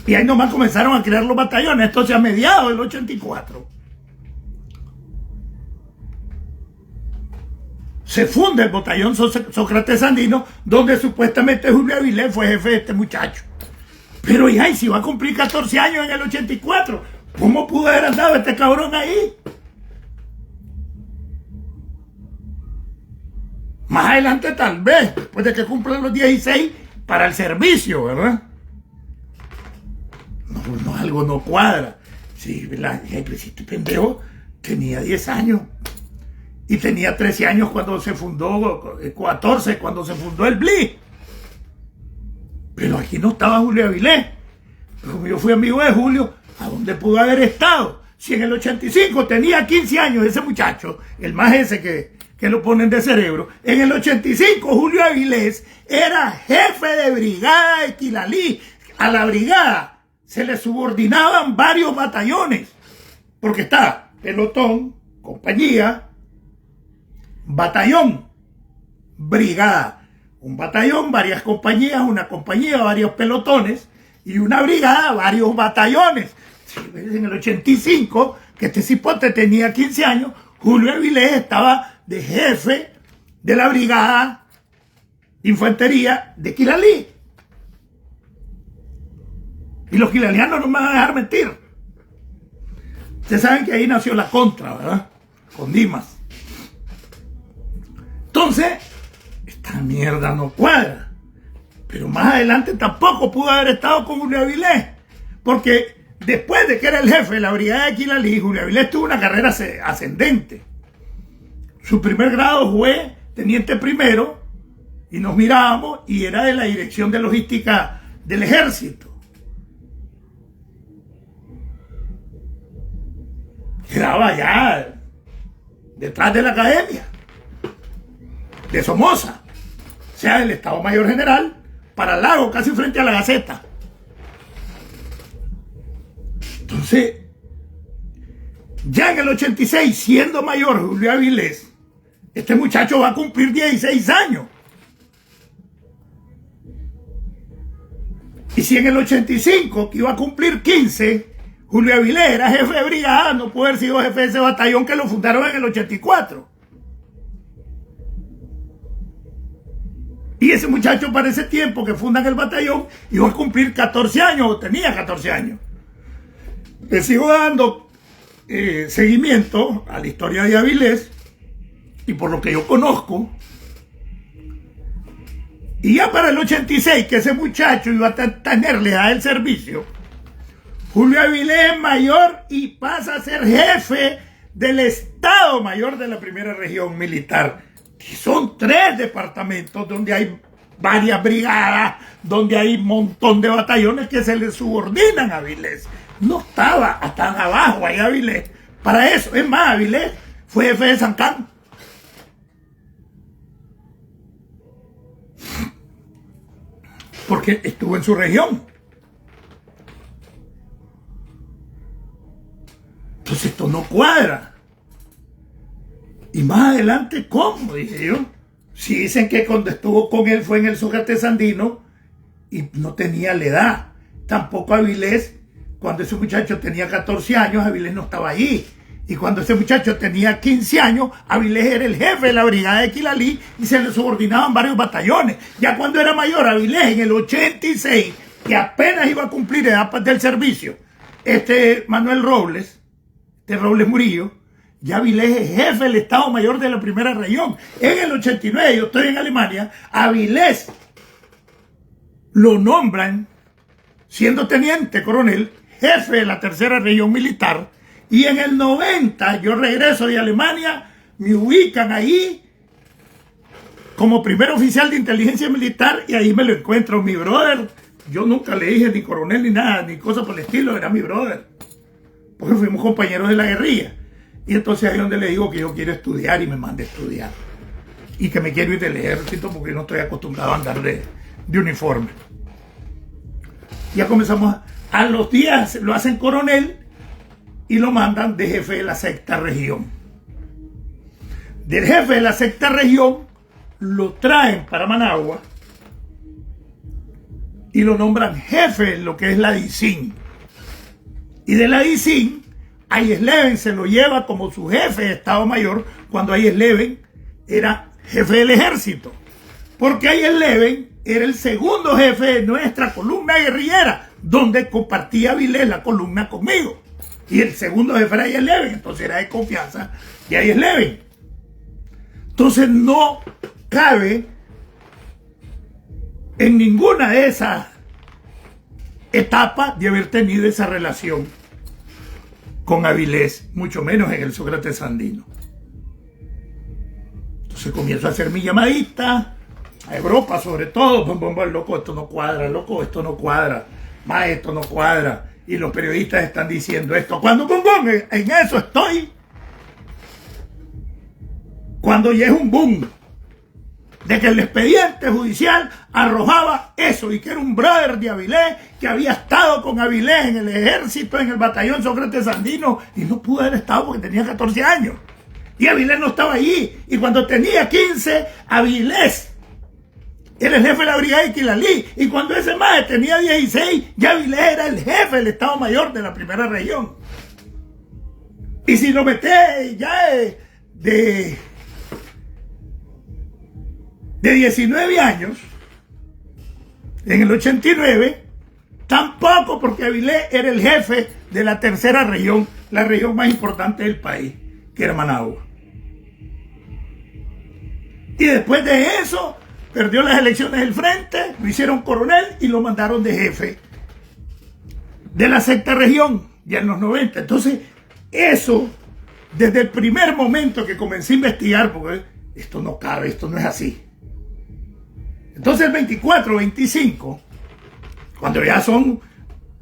Y ahí nomás comenzaron a crear los batallones, entonces a mediados del 84. Se funda el batallón Sócrates Sandino, donde supuestamente Julio Avilés fue jefe de este muchacho. Pero ya, y si va a cumplir 14 años en el 84, ¿cómo pudo haber andado este cabrón ahí? Más adelante tal vez, después de que cumplan los 16, para el servicio, ¿verdad? No, algo no cuadra. Sí, este pendejo tenía 10 años y tenía 13 años cuando se fundó, 14 cuando se fundó el BLI. Pero aquí no estaba Julio Avilés. Pero como yo fui amigo de Julio, ¿a dónde pudo haber estado? Si en el 85 tenía 15 años ese muchacho, el más ese que lo ponen de cerebro. En el 85, Julio Avilés era jefe de brigada de Quilalí. A la brigada se le subordinaban varios batallones, porque está pelotón, compañía, batallón, brigada. Un batallón, varias compañías, una compañía, varios pelotones, y una brigada, varios batallones. En el 85, que este cipote tenía 15 años, Julio Avilés estaba de jefe de la brigada de infantería de Quilalí. Y los quilalianos no me van a dejar mentir. Ustedes saben que ahí nació la Contra, ¿verdad? Con Dimas. Entonces, esta mierda no cuadra. Pero más adelante tampoco pudo haber estado con Julio Avilés. Porque después de que era el jefe de la brigada de Quilalí, Julio Avilés tuvo una carrera ascendente. Su primer grado fue teniente primero y nos mirábamos y era de la dirección de logística del ejército. Quedaba allá detrás de la academia de Somoza, o sea, del Estado Mayor General, para el lago, casi frente a la Gaceta. Entonces, ya en el 86, siendo mayor Julio Avilés, este muchacho va a cumplir 16 años. Y si en el 85, que iba a cumplir 15, Julio Avilés era jefe de brigada, no pudo haber sido jefe de ese batallón que lo fundaron en el 84. Y ese muchacho para ese tiempo que fundan el batallón iba a cumplir 14 años, o tenía 14 años. Le sigo dando seguimiento a la historia de Avilés, y por lo que yo conozco, y ya para el 86, que ese muchacho iba a tenerle a el servicio, Julio Avilés es mayor y pasa a ser jefe del Estado Mayor de la Primera Región Militar, que son 3 departamentos donde hay varias brigadas, donde hay un montón de batallones que se le subordinan a Avilés. No estaba tan abajo ahí Avilés para eso. Es más, Avilés fue jefe de Sancán. Porque estuvo en su región. Entonces esto no cuadra. Y más adelante, ¿cómo? Dije yo. Si dicen que cuando estuvo con él fue en el Sócrates Andino y no tenía la edad. Tampoco Avilés, cuando ese muchacho tenía 14 años, Avilés no estaba allí. Y cuando ese muchacho tenía 15 años, Avilés era el jefe de la brigada de Quilalí y se le subordinaban varios batallones. Ya cuando era mayor, Avilés en el 86, que apenas iba a cumplir edad del servicio, Manuel Robles, Robles Murillo, ya Avilés es jefe del Estado Mayor de la Primera Región. En el 89, yo estoy en Alemania, Avilés lo nombran, siendo teniente coronel, jefe de la Tercera Región Militar, y en el 90 yo regreso de Alemania, me ubican ahí como primer oficial de inteligencia militar y ahí me lo encuentro, mi brother. Yo nunca le dije ni coronel ni nada, ni cosa por el estilo, era mi brother, porque fuimos compañeros de la guerrilla. Y entonces ahí es donde le digo que yo quiero estudiar y me manda a estudiar. Y que me quiero ir del ejército porque no estoy acostumbrado a andar de uniforme. Ya comenzamos, a los días lo hacen coronel y lo mandan de jefe de la 6ª región. Del jefe de la 6ª región lo traen para Managua y lo nombran jefe de lo que es la DICIN. Y de la DICIN, Ayesleven se lo lleva como su jefe de Estado Mayor, cuando Ayesleven era jefe del ejército. Porque Ayesleven era el segundo jefe de nuestra columna guerrillera, donde compartía Avilés la columna conmigo. Y el segundo jefe era Ayesleven, entonces era de confianza de Ayesleven. Entonces no cabe en ninguna de esas etapas de haber tenido esa relación con Avilés, mucho menos en el Sócrates Andino. Entonces comienzo a hacer mi llamadita a Europa, sobre todo, loco, esto no cuadra, loco, esto no cuadra, más esto no cuadra, y los periodistas están diciendo esto, cuando en eso estoy cuando ya es un boom de que el expediente judicial arrojaba eso y que era un brother de Avilés que había estado con Avilés en el ejército, en el batallón Sócrates Sandino, y no pudo haber estado porque tenía 14 años y Avilés no estaba allí, y cuando tenía 15 Avilés era el jefe de la brigada de Quilalí, y cuando ese maje tenía 16 ya Avilés era el jefe del Estado Mayor de la primera región. Y si lo metés ya de 19 años, en el 89, tampoco, porque Avilés era el jefe de la tercera región, la región más importante del país, que era Managua. Y después de eso, perdió las elecciones del frente, lo hicieron coronel y lo mandaron de jefe de la sexta región, ya en los 90. Entonces, eso, desde el primer momento que comencé a investigar, porque esto no cabe, esto no es así. Entonces el 24, 25, cuando ya son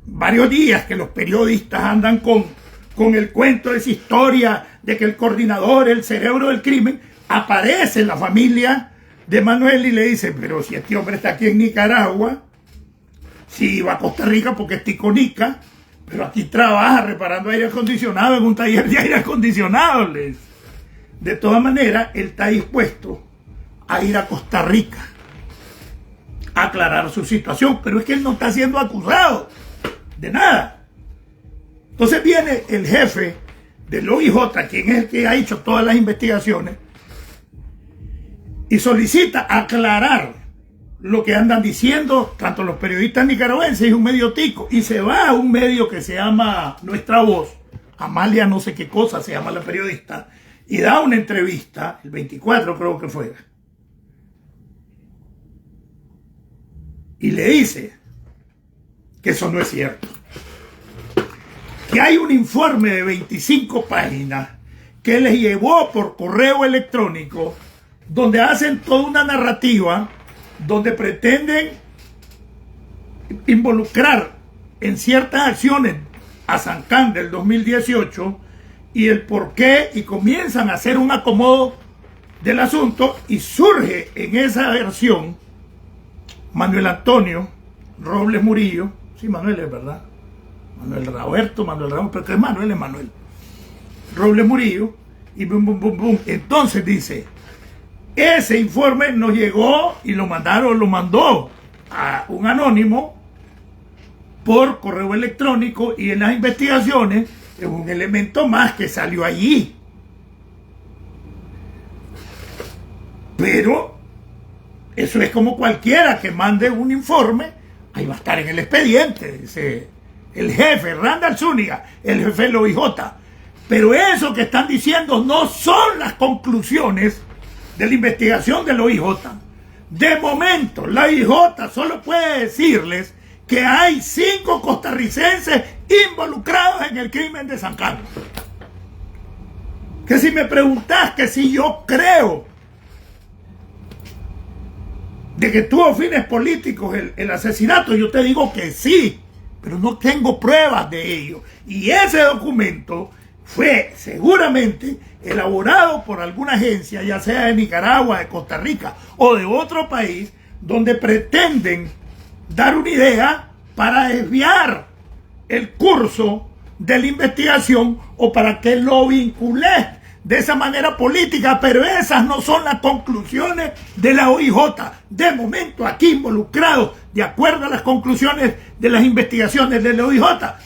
varios días que los periodistas andan con el cuento de esa historia de que el coordinador, el cerebro del crimen, aparece en la familia de Manuel y le dice, pero si este hombre está aquí en Nicaragua, si va a Costa Rica porque es ticonica, pero aquí trabaja reparando aire acondicionado en un taller de aire acondicionado. De todas maneras, él está dispuesto a ir a Costa Rica a aclarar su situación, pero es que él no está siendo acusado de nada. Entonces viene el jefe del OIJ, quien es el que ha hecho todas las investigaciones, y solicita aclarar lo que andan diciendo tanto los periodistas nicaragüenses y un medio tico, y se va a un medio que se llama Nuestra Voz, Amalia no sé qué cosa se llama la periodista, y da una entrevista, el 24 creo que fue, y le dice que eso no es cierto, que hay un informe de 25 páginas que les llevó por correo electrónico, donde hacen toda una narrativa donde pretenden involucrar en ciertas acciones a Sancán del 2018 y el por qué, y comienzan a hacer un acomodo del asunto, y surge en esa versión Manuel Antonio Robles Murillo, sí, Manuel es verdad, Manuel Roberto, Manuel Ramos, pero que es Manuel Robles Murillo, y bum, bum, bum, bum. Entonces dice, ese informe nos llegó y lo mandó a un anónimo por correo electrónico, y en las investigaciones es un elemento más que salió allí. Pero eso es como cualquiera que mande un informe, ahí va a estar en el expediente, dice el jefe, Randall Zúñiga, el jefe del OIJ. Pero eso que están diciendo no son las conclusiones de la investigación del OIJ. De momento, la OIJ solo puede decirles que hay 5 costarricenses involucrados en el crimen de San Carlos. Que si me preguntás que si yo creo de que tuvo fines políticos el asesinato, yo te digo que sí, pero no tengo pruebas de ello. Y ese documento fue seguramente elaborado por alguna agencia, ya sea de Nicaragua, de Costa Rica o de otro país, donde pretenden dar una idea para desviar el curso de la investigación o para que lo vincule de esa manera política, pero esas no son las conclusiones de la OIJ. De momento, aquí involucrados, de acuerdo a las conclusiones de las investigaciones de la OIJ,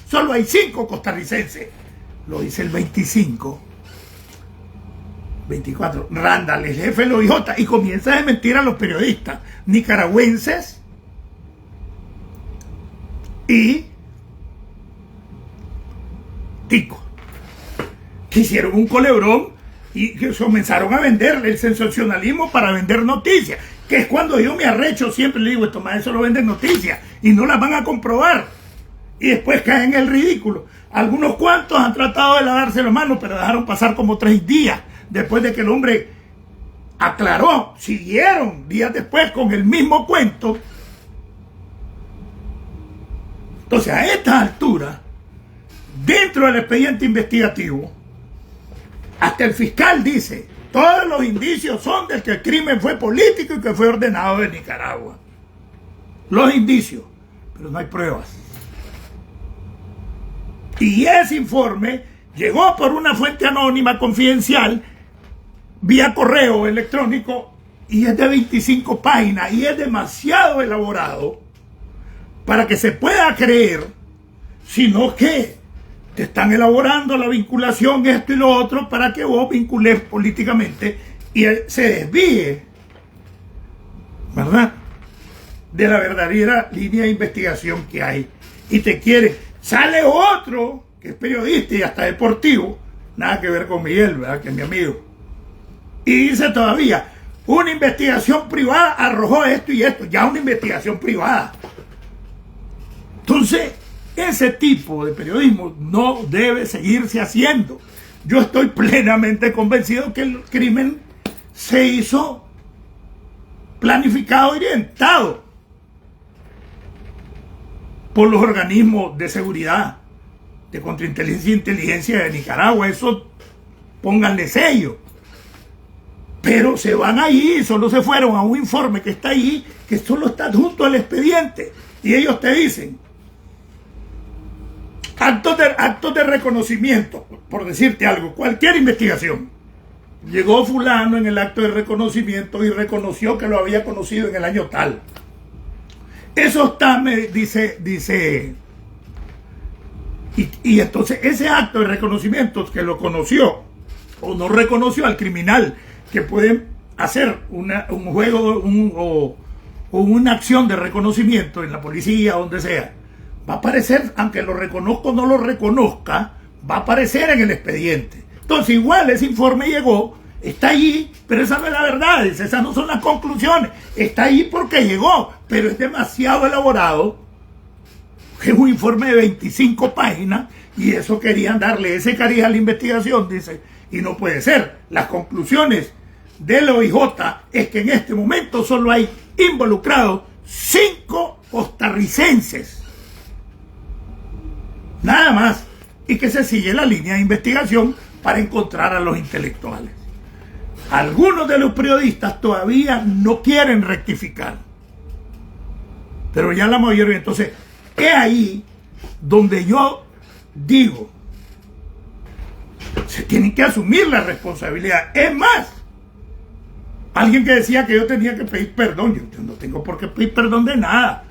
solo hay 5 costarricenses. Lo dice el 24, Randall, el jefe de la OIJ, y comienza a desmentir a los periodistas nicaragüenses y ticos, que hicieron un culebrón y que comenzaron a venderle el sensacionalismo para vender noticias, que es cuando yo me arrecho, siempre le digo, esto más eso lo venden noticias y no las van a comprobar, y después caen en el ridículo. Algunos cuantos han tratado de lavarse las manos, pero dejaron pasar como 3 días después de que el hombre aclaró. Siguieron días después con el mismo cuento. Entonces, a esta altura, dentro del expediente investigativo, hasta el fiscal dice todos los indicios son de que el crimen fue político y que fue ordenado en Nicaragua. Los indicios, pero no hay pruebas. Y ese informe llegó por una fuente anónima confidencial vía correo electrónico y es de 25 páginas y es demasiado elaborado para que se pueda creer, sino que te están elaborando la vinculación, esto y lo otro, para que vos vincules políticamente y se desvíe, ¿verdad?, de la verdadera línea de investigación que hay. Y te quiere, sale otro que es periodista y hasta deportivo, nada que ver con Miguel, ¿verdad?, que es mi amigo, y dice todavía, una investigación privada arrojó esto y esto, ya una investigación privada. Entonces, ese tipo de periodismo no debe seguirse haciendo. Yo estoy plenamente convencido que el crimen se hizo planificado y orientado por los organismos de seguridad, de contrainteligencia e inteligencia de Nicaragua. Eso pónganle sello. Pero se van ahí, solo se fueron a un informe que está ahí, que solo está adjunto al expediente. Y ellos te dicen, actos de reconocimiento, por decirte algo, cualquier investigación. Llegó fulano en el acto de reconocimiento y reconoció que lo había conocido en el año tal. Eso está, me dice, y entonces ese acto de reconocimiento que lo conoció o no reconoció al criminal, que pueden hacer un juego o una acción de reconocimiento en la policía, donde sea, va a aparecer, aunque lo reconozca o no lo reconozca, va a aparecer en el expediente. Entonces igual ese informe llegó, está allí, pero esa no es la verdad, esas no son las conclusiones, está allí porque llegó, pero es demasiado elaborado, es un informe de 25 páginas y eso querían darle ese cariz a la investigación, dice, y no puede ser. Las conclusiones del OIJ es que en este momento solo hay involucrados 5 costarricenses, nada más, y que se sigue la línea de investigación para encontrar a los intelectuales. Algunos de los periodistas todavía no quieren rectificar, pero ya la mayoría. Entonces, es ahí donde yo digo, se tienen que asumir la responsabilidad. Es más, alguien que decía que yo tenía que pedir perdón, yo no tengo por qué pedir perdón de nada.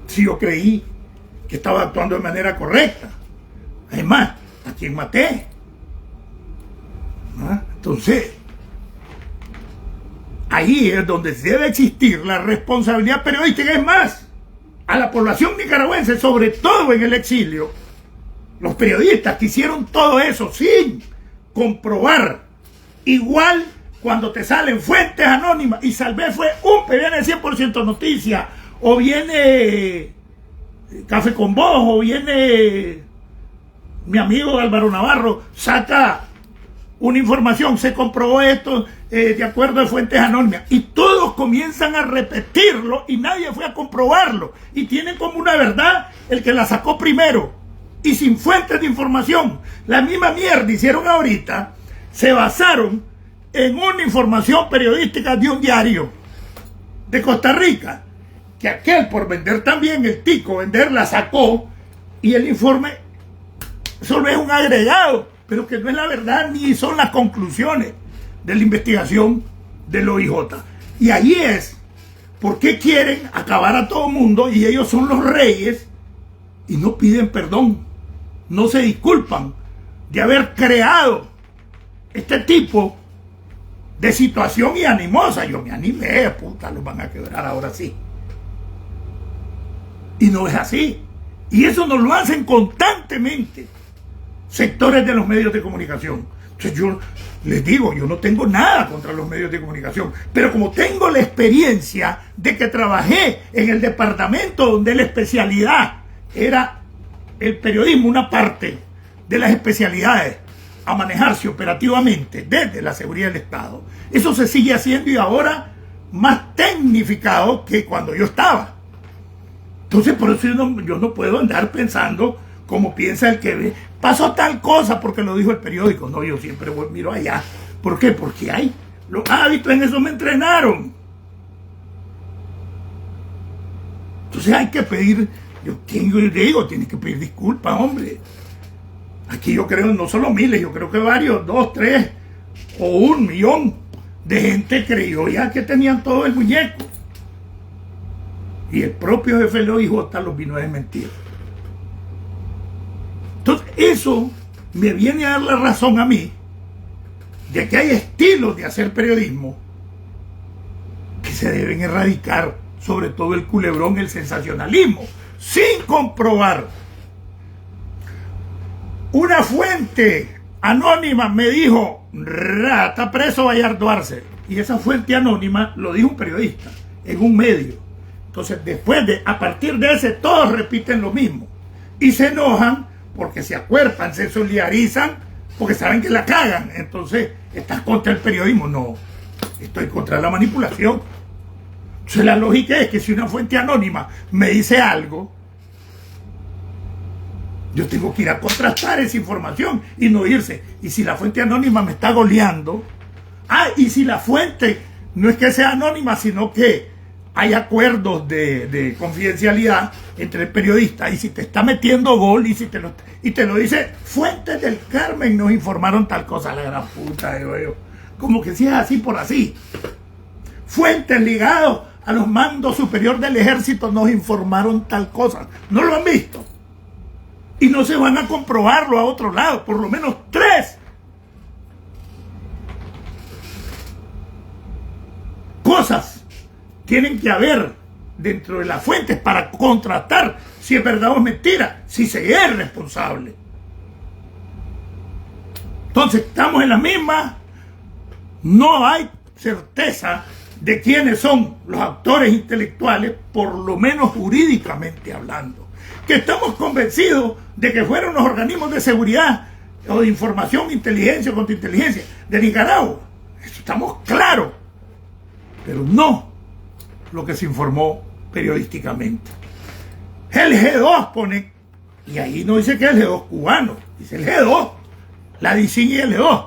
Si yo creí que estaba actuando de manera correcta, además, ¿a quién maté? ¿Ah? Entonces, ahí es donde debe existir la responsabilidad periodística. Es más, a la población nicaragüense, sobre todo en el exilio, los periodistas que hicieron todo eso sin comprobar, igual cuando te salen fuentes anónimas, y tal vez fue viene 100% noticia, o viene Café con Vos, o viene mi amigo Álvaro Navarro, saca una información, se comprobó esto de acuerdo a fuentes anónimas, y todos comienzan a repetirlo y nadie fue a comprobarlo, y tienen como una verdad el que la sacó primero y sin fuentes de información. La misma mierda hicieron ahorita, se basaron en una información periodística de un diario de Costa Rica, que aquel por vender también, el tico vender, la sacó, y el informe solo es un agregado, pero que no es la verdad ni son las conclusiones de la investigación del OIJ. Y ahí es por qué quieren acabar a todo mundo, y ellos son los reyes y no piden perdón, no se disculpan de haber creado este tipo de situación y animosa. Yo me animé, puta, los van a quebrar ahora sí. Y no es así. Y eso nos lo hacen constantemente sectores de los medios de comunicación. Entonces yo les digo, yo no tengo nada contra los medios de comunicación, pero como tengo la experiencia de que trabajé en el departamento donde la especialidad era el periodismo, una parte de las especialidades a manejarse operativamente desde la seguridad del Estado, eso se sigue haciendo, y ahora más tecnificado que cuando yo estaba. Entonces por eso yo no puedo andar pensando como piensa el que ve. pasó tal cosa porque lo dijo el periódico. No, yo siempre miro allá. ¿Por qué? Porque hay los hábitos, en eso me entrenaron. Entonces hay que pedir, yo digo, tienes que pedir disculpas, hombre. Aquí yo creo, no solo miles, yo creo que varios, 2, 3 o 1 millón de gente creyó ya que tenían todo el muñeco. Y el propio jefe de los IJ los vino a desmentir. Entonces eso me viene a dar la razón a mí de que hay estilos de hacer periodismo que se deben erradicar, sobre todo el culebrón, el sensacionalismo, sin comprobar. Una fuente anónima me dijo, está preso Bayardo Arce. Y esa fuente anónima lo dijo un periodista en un medio. Entonces, a partir de ese, todos repiten lo mismo. Y se enojan porque se acuerpan, se solidarizan, porque saben que la cagan. Entonces, ¿estás contra el periodismo? No, estoy contra la manipulación. Entonces, la lógica es que si una fuente anónima me dice algo, yo tengo que ir a contrastar esa información y no irse. Y si la fuente anónima me está goleando, y si la fuente no es que sea anónima, sino que hay acuerdos de confidencialidad entre el periodista, y si te está metiendo gol y te lo dice, fuentes del Carmen nos informaron tal cosa, la gran puta, como que si es así por así. Fuentes ligados a los mandos superior del ejército nos informaron tal cosa. ¿No lo han visto? Y no se van a comprobarlo a otro lado, por lo menos 3 cosas tienen que haber dentro de las fuentes para contrastar si es verdad o es mentira, si se es responsable. Entonces estamos en la misma, no hay certeza de quiénes son los actores intelectuales, por lo menos jurídicamente hablando. Que estamos convencidos de que fueron los organismos de seguridad o de información, inteligencia o contrainteligencia de Nicaragua. Eso estamos claros, pero no lo que se informó periodísticamente. El G2 pone, y ahí no dice que es el G2 cubano, dice el G2, la DICIN y el G2.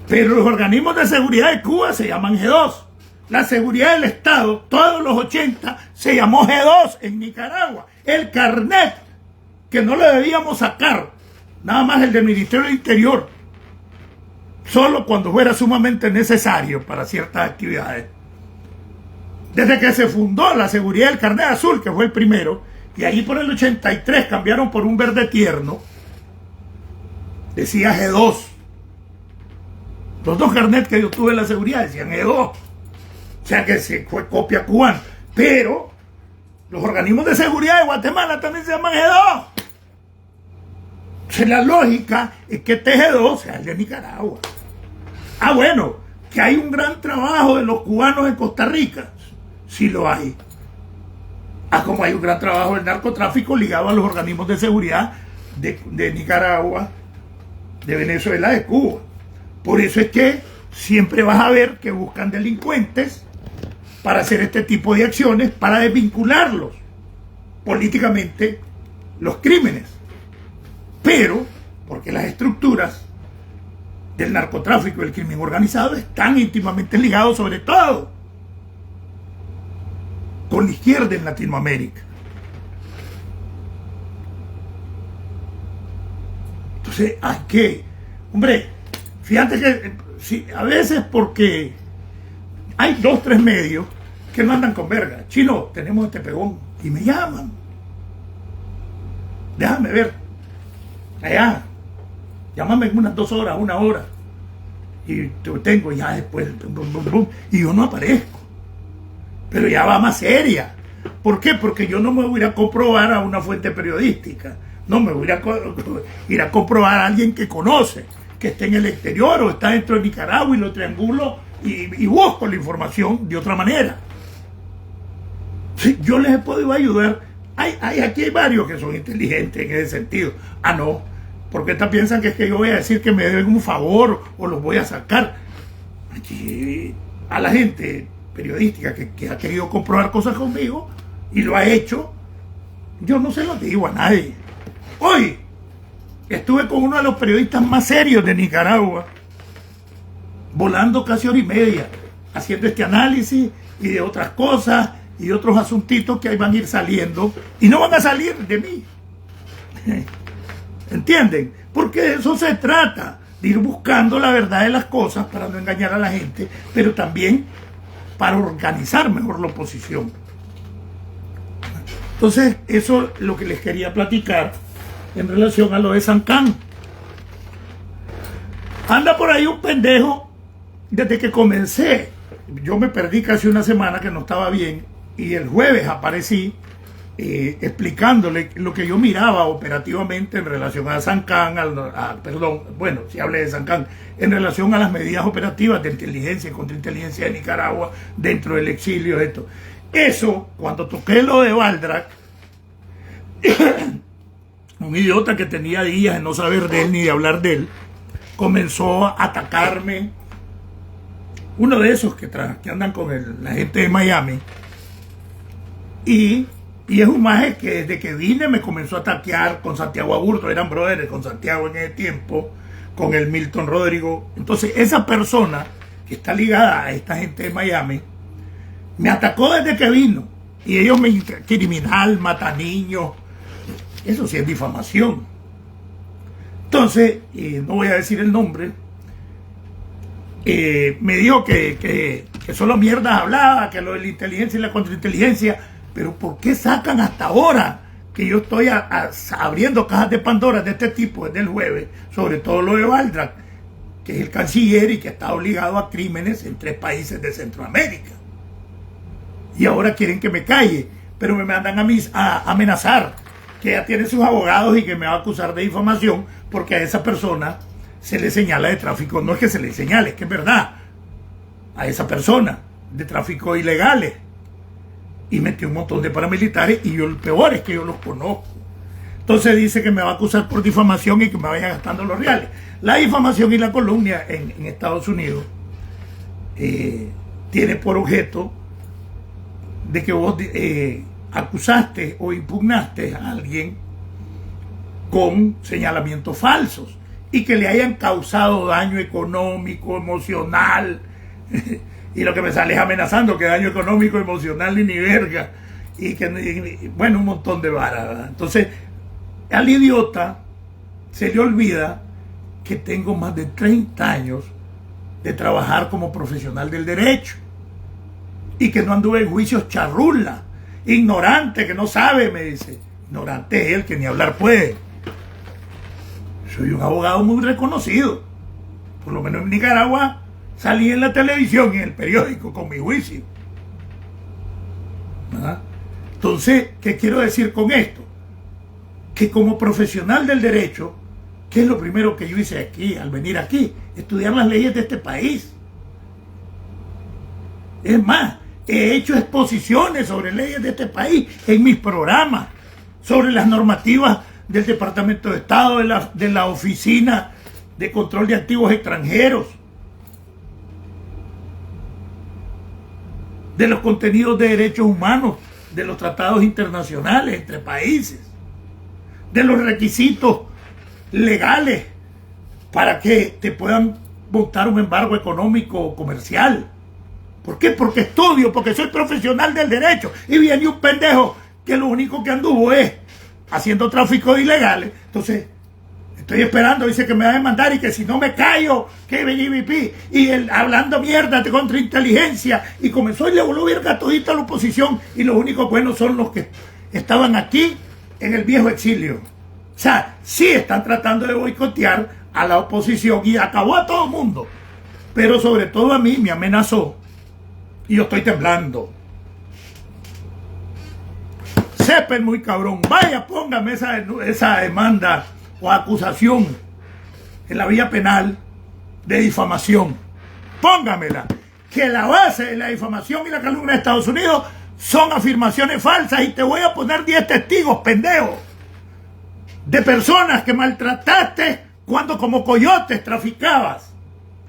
Pero los organismos de seguridad de Cuba se llaman G2. La seguridad del Estado, todos los 80, se llamó G2 en Nicaragua. El carnet, que no le debíamos sacar, nada más el del Ministerio del Interior, solo cuando fuera sumamente necesario para ciertas actividades. Desde que se fundó la seguridad del carnet azul, que fue el primero, y allí por el 83 cambiaron por un verde tierno, decía G2. Los 2 carnets que yo tuve en la seguridad decían G2. O sea que se fue copia cubana. Pero los organismos de seguridad de Guatemala también se llaman G2. Entonces la lógica es que este G2 sea el de Nicaragua. Bueno, que hay un gran trabajo de los cubanos en Costa Rica. Sí lo hay. Como hay un gran trabajo del narcotráfico ligado a los organismos de seguridad de Nicaragua, de Venezuela, de Cuba. Por eso es que siempre vas a ver que buscan delincuentes para hacer este tipo de acciones, para desvincularlos políticamente los crímenes. Pero, porque las estructuras del narcotráfico y el crimen organizado están íntimamente ligados, sobre todo con la izquierda en Latinoamérica. Entonces hay que, hombre, fíjate que sí, a veces porque hay 2, 3 medios que no andan con verga. Chino, tenemos este pegón. Y me llaman. Déjame ver. Allá. Llámame en unas 2 horas, 1 hora. Y te tengo ya después. Bum, bum, bum, y yo no aparezco. Pero ya va más seria. ¿Por qué? Porque yo no me voy a ir a comprobar a una fuente periodística. No, me voy a ir a comprobar a alguien que conoce, que esté en el exterior o está dentro de Nicaragua, y lo triangulo y busco la información de otra manera. Sí, yo les he podido ayudar. Aquí hay varios que son inteligentes en ese sentido. No, porque piensan que es que yo voy a decir que me deben un favor o los voy a sacar. Aquí a la gente periodística que ha querido comprobar cosas conmigo y lo ha hecho, yo no se lo digo a nadie. Hoy estuve con uno de los periodistas más serios de Nicaragua, volando casi hora y media, haciendo este análisis y de otras cosas y otros asuntitos que ahí van a ir saliendo y no van a salir de mí. ¿Entienden? Porque de eso se trata, de ir buscando la verdad de las cosas para no engañar a la gente, pero también para organizar mejor la oposición. Entonces, eso es lo que les quería platicar en relación a lo de Sancán. Anda por ahí un pendejo desde que comencé. Yo me perdí casi una semana que no estaba bien y el jueves aparecí explicándole lo que yo miraba operativamente en relación a Sancán, si hablé de Sancán, en relación a las medidas operativas de inteligencia y contrainteligencia de Nicaragua dentro del exilio. Eso, cuando toqué lo de Valdrak, un idiota que tenía días de no saber de él ni de hablar de él, comenzó a atacarme. Uno de esos que andan con la gente de Miami. Y es un maje que desde que vine me comenzó a ataquear con Santiago Aburto, eran brothers con Santiago en ese tiempo, con el Milton Rodrigo. Entonces esa persona que está ligada a esta gente de Miami me atacó desde que vino. Y ellos me criminal, mata niños. Eso sí es difamación. Entonces, no voy a decir el nombre, me dijo que solo mierdas hablaba, que lo de la inteligencia y la contrainteligencia. Pero ¿por qué sacan hasta ahora que yo estoy abriendo cajas de Pandora de este tipo desde el jueves? Sobre todo lo de Valdrak, que es el canciller y que está obligado a crímenes en 3 países de Centroamérica. Y ahora quieren que me calle, pero me mandan a amenazar, que ella tiene sus abogados y que me va a acusar de difamación porque a esa persona se le señala de tráfico. No es que se le señale, es que es verdad. A esa persona de tráfico ilegales. Y metió un montón de paramilitares y lo peor es que yo los conozco. Entonces dice que me va a acusar por difamación y que me vaya gastando los reales. La difamación y la calumnia en Estados Unidos tiene por objeto de que vos acusaste o impugnaste a alguien con señalamientos falsos y que le hayan causado daño económico, emocional. Y lo que me sale es amenazando que daño económico, emocional ni verga. Bueno, un montón de varas, ¿verdad? Entonces, al idiota se le olvida que tengo más de 30 años de trabajar como profesional del derecho. Y que no anduve en juicios charrula. Ignorante, que no sabe, me dice. Ignorante es él, que ni hablar puede. Soy un abogado muy reconocido. Por lo menos en Nicaragua salí en la televisión y en el periódico con mi juicio. ¿Verdad? Entonces, ¿qué quiero decir con esto? Que como profesional del derecho, ¿qué es lo primero que yo hice aquí, al venir aquí? Estudiar las leyes de este país. Es más, he hecho exposiciones sobre leyes de este país en mis programas, sobre las normativas del Departamento de Estado, de la Oficina de Control de Activos Extranjeros, de los contenidos de derechos humanos, de los tratados internacionales entre países, de los requisitos legales para que te puedan montar un embargo económico o comercial. ¿Por qué? Porque estudio, porque soy profesional del derecho. Y viene un pendejo que lo único que anduvo es haciendo tráfico de ilegales. Entonces, estoy esperando, dice que me va a demandar y que si no me callo, que BGBP. Y él hablando mierda de contrainteligencia. Y comenzó y le volvió verga todita a la oposición. Y los únicos buenos son los que estaban aquí en el viejo exilio. O sea, sí están tratando de boicotear a la oposición y acabó a todo el mundo. Pero sobre todo a mí me amenazó. Y yo estoy temblando. Sepen muy cabrón. Vaya, póngame esa demanda o acusación en la vía penal de difamación. Póngamela. Que la base de la difamación y la calumnia de Estados Unidos son afirmaciones falsas y te voy a poner 10 testigos, pendejo, de personas que maltrataste cuando como coyotes traficabas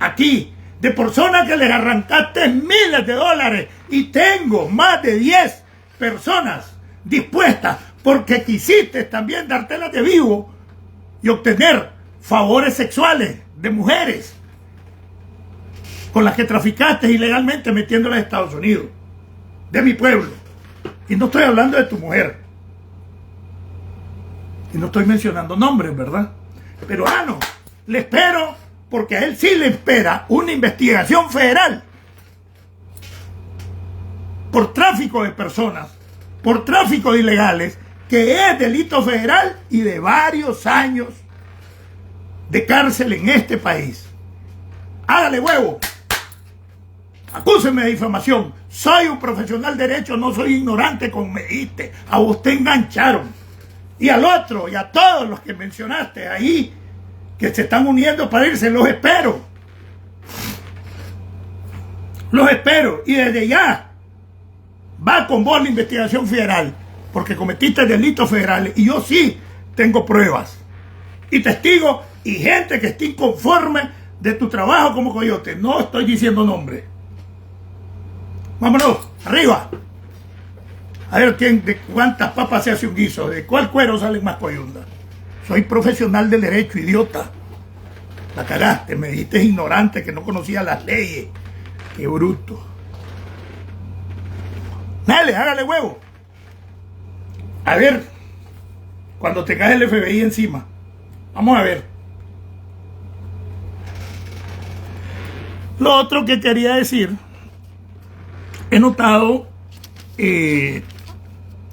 aquí, de personas que les arrancaste miles de dólares y tengo más de 10 personas dispuestas porque quisiste también dártelas de vivo y obtener favores sexuales de mujeres con las que traficaste ilegalmente metiéndolas a Estados Unidos, de mi pueblo. Y no estoy hablando de tu mujer. Y no estoy mencionando nombres, ¿verdad? Pero no, le espero, porque a él sí le espera una investigación federal por tráfico de personas, por tráfico de ilegales, que es delito federal y de varios años de cárcel en este país. Hágale huevo. Acúsenme de difamación. Soy un profesional de derecho, no soy ignorante como me dijiste. A usted engancharon. Y al otro, y a todos los que mencionaste ahí, que se están uniendo para irse, los espero. Los espero. Y desde ya va con vos la investigación federal, porque cometiste delitos federales. Y yo sí tengo pruebas y testigos y gente que esté inconforme de tu trabajo como coyote. No estoy diciendo nombre. Vámonos, arriba. A ver de cuántas papas se hace un guiso, de cuál cuero salen más coyundas. Soy profesional del derecho, idiota. La cagaste, me dijiste ignorante, que no conocía las leyes. Qué bruto. Dale, hágale huevo. A ver, cuando te cae el FBI encima. Vamos a ver. Lo otro que quería decir, he notado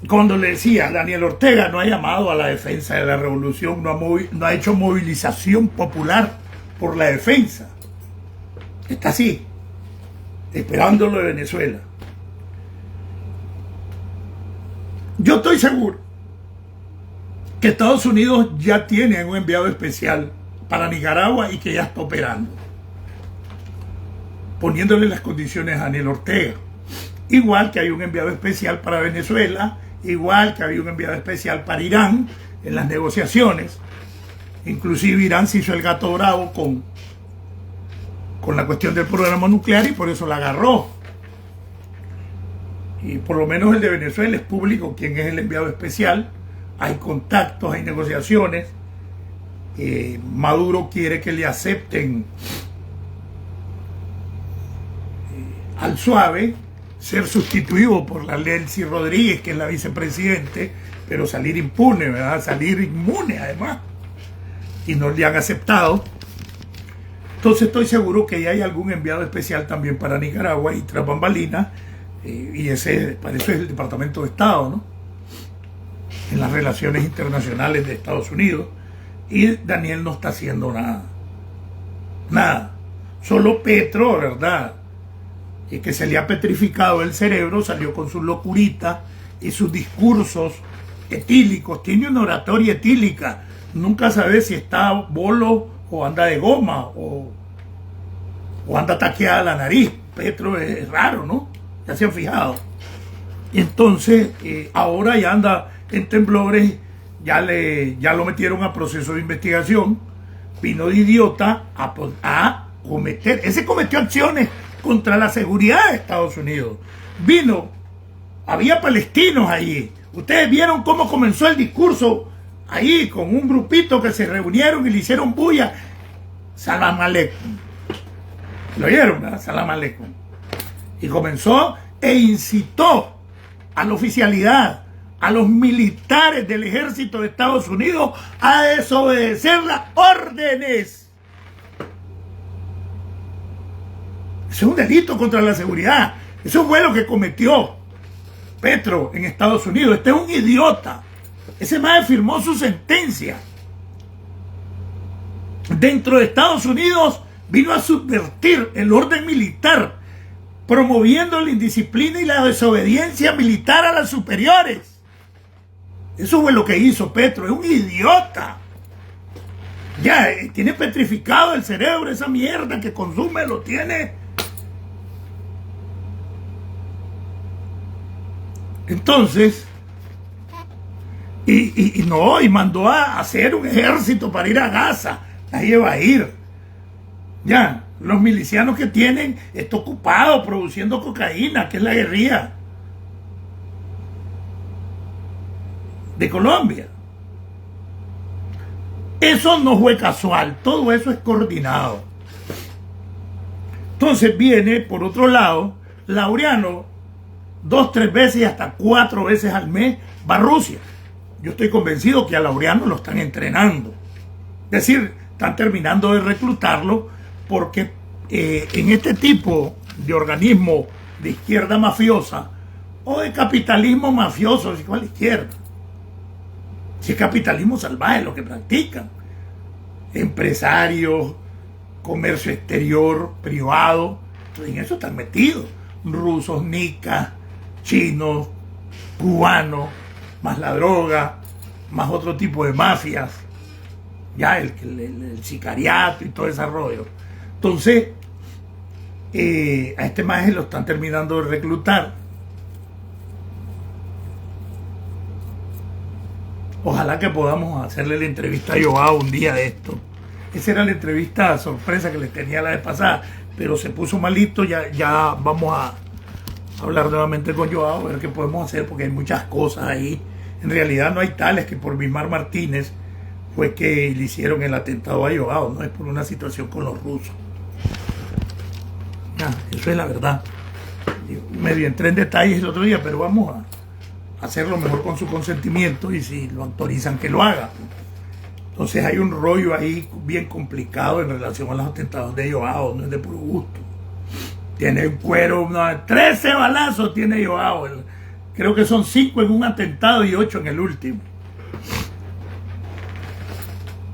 cuando le decía, Daniel Ortega no ha llamado a la defensa de la revolución, no ha hecho movilización popular por la defensa. Está así, esperando lo de Venezuela. Yo estoy seguro que Estados Unidos ya tiene un enviado especial para Nicaragua y que ya está operando, poniéndole las condiciones a Daniel Ortega. Igual que hay un enviado especial para Venezuela, igual que había un enviado especial para Irán en las negociaciones. Inclusive Irán se hizo el gato bravo con la cuestión del programa nuclear y por eso la agarró. Y por lo menos el de Venezuela es público quién es el enviado especial. Hay contactos, hay negociaciones. Maduro quiere que le acepten al suave ser sustituido por la Lelcy Rodríguez, que es la vicepresidente, pero salir impune, ¿verdad? Salir inmune además. Y no le han aceptado. Entonces estoy seguro que ya hay algún enviado especial también para Nicaragua y tras bambalinas, y para eso es el Departamento de Estado, ¿no? En las relaciones internacionales de Estados Unidos. Y Daniel no está haciendo nada. Nada. Solo Petro, ¿verdad? Y que se le ha petrificado el cerebro, salió con sus locuritas y sus discursos etílicos. Tiene una oratoria etílica. Nunca sabe si está bolo o anda de goma o anda taqueada la nariz. Petro es raro, ¿no? Ya se han fijado. Y entonces ahora ya anda en temblores, ya lo metieron a proceso de investigación. Vino de idiota a cometer, ese cometió acciones contra la seguridad de Estados Unidos. Había palestinos allí. Ustedes vieron cómo comenzó el discurso ahí con un grupito que se reunieron y le hicieron bulla. Salam aleikum. ¿Lo oyeron, verdad? Salam aleikum. Y comenzó e incitó a la oficialidad, a los militares del ejército de Estados Unidos a desobedecer las órdenes. Eso es un delito contra la seguridad. Eso fue lo que cometió Petro en Estados Unidos. Este es un idiota. Ese mae firmó su sentencia. Dentro de Estados Unidos vino a subvertir el orden militar, promoviendo la indisciplina y la desobediencia militar a las superiores. Eso fue lo que hizo Petro. Es un idiota. Ya tiene petrificado el cerebro. Esa mierda que consume lo tiene. Entonces, y mandó a hacer un ejército para ir a Gaza. Ahí va a ir. Ya, los milicianos que tienen está ocupado produciendo cocaína, que es la guerrilla. de Colombia. Eso no fue casual, todo eso es coordinado. Entonces viene, por otro lado, Laureano 2, 3 veces y hasta 4 veces al mes va a Rusia. Yo estoy convencido que a Laureano lo están entrenando. Es decir, están terminando de reclutarlo porque en este tipo de organismo de izquierda mafiosa o de capitalismo mafioso, si es la izquierda, si es capitalismo salvaje lo que practican, empresarios, comercio exterior, privado, en eso están metidos, rusos, nicas, chinos, cubanos, más la droga, más otro tipo de mafias, ya el sicariato y todo ese rollo. Entonces, a este maje lo están terminando de reclutar. Ojalá que podamos hacerle la entrevista a Joao un día de esto. Esa era la entrevista sorpresa que les tenía la vez pasada, pero se puso malito. Ya vamos a hablar nuevamente con Joao, a ver qué podemos hacer, porque hay muchas cosas ahí. En realidad no hay tales que por Bismar Martínez fue que le hicieron el atentado a Joao, no es por una situación con los rusos. Ya, eso es la verdad. Medio entré en detalles el otro día, pero vamos a hacerlo mejor con su consentimiento y si lo autorizan que lo haga. Entonces hay un rollo ahí bien complicado en relación a los atentados de Joao, no es de puro gusto. Tiene un cuero, 13 balazos tiene Joao. Creo que son 5 en un atentado y 8 en el último.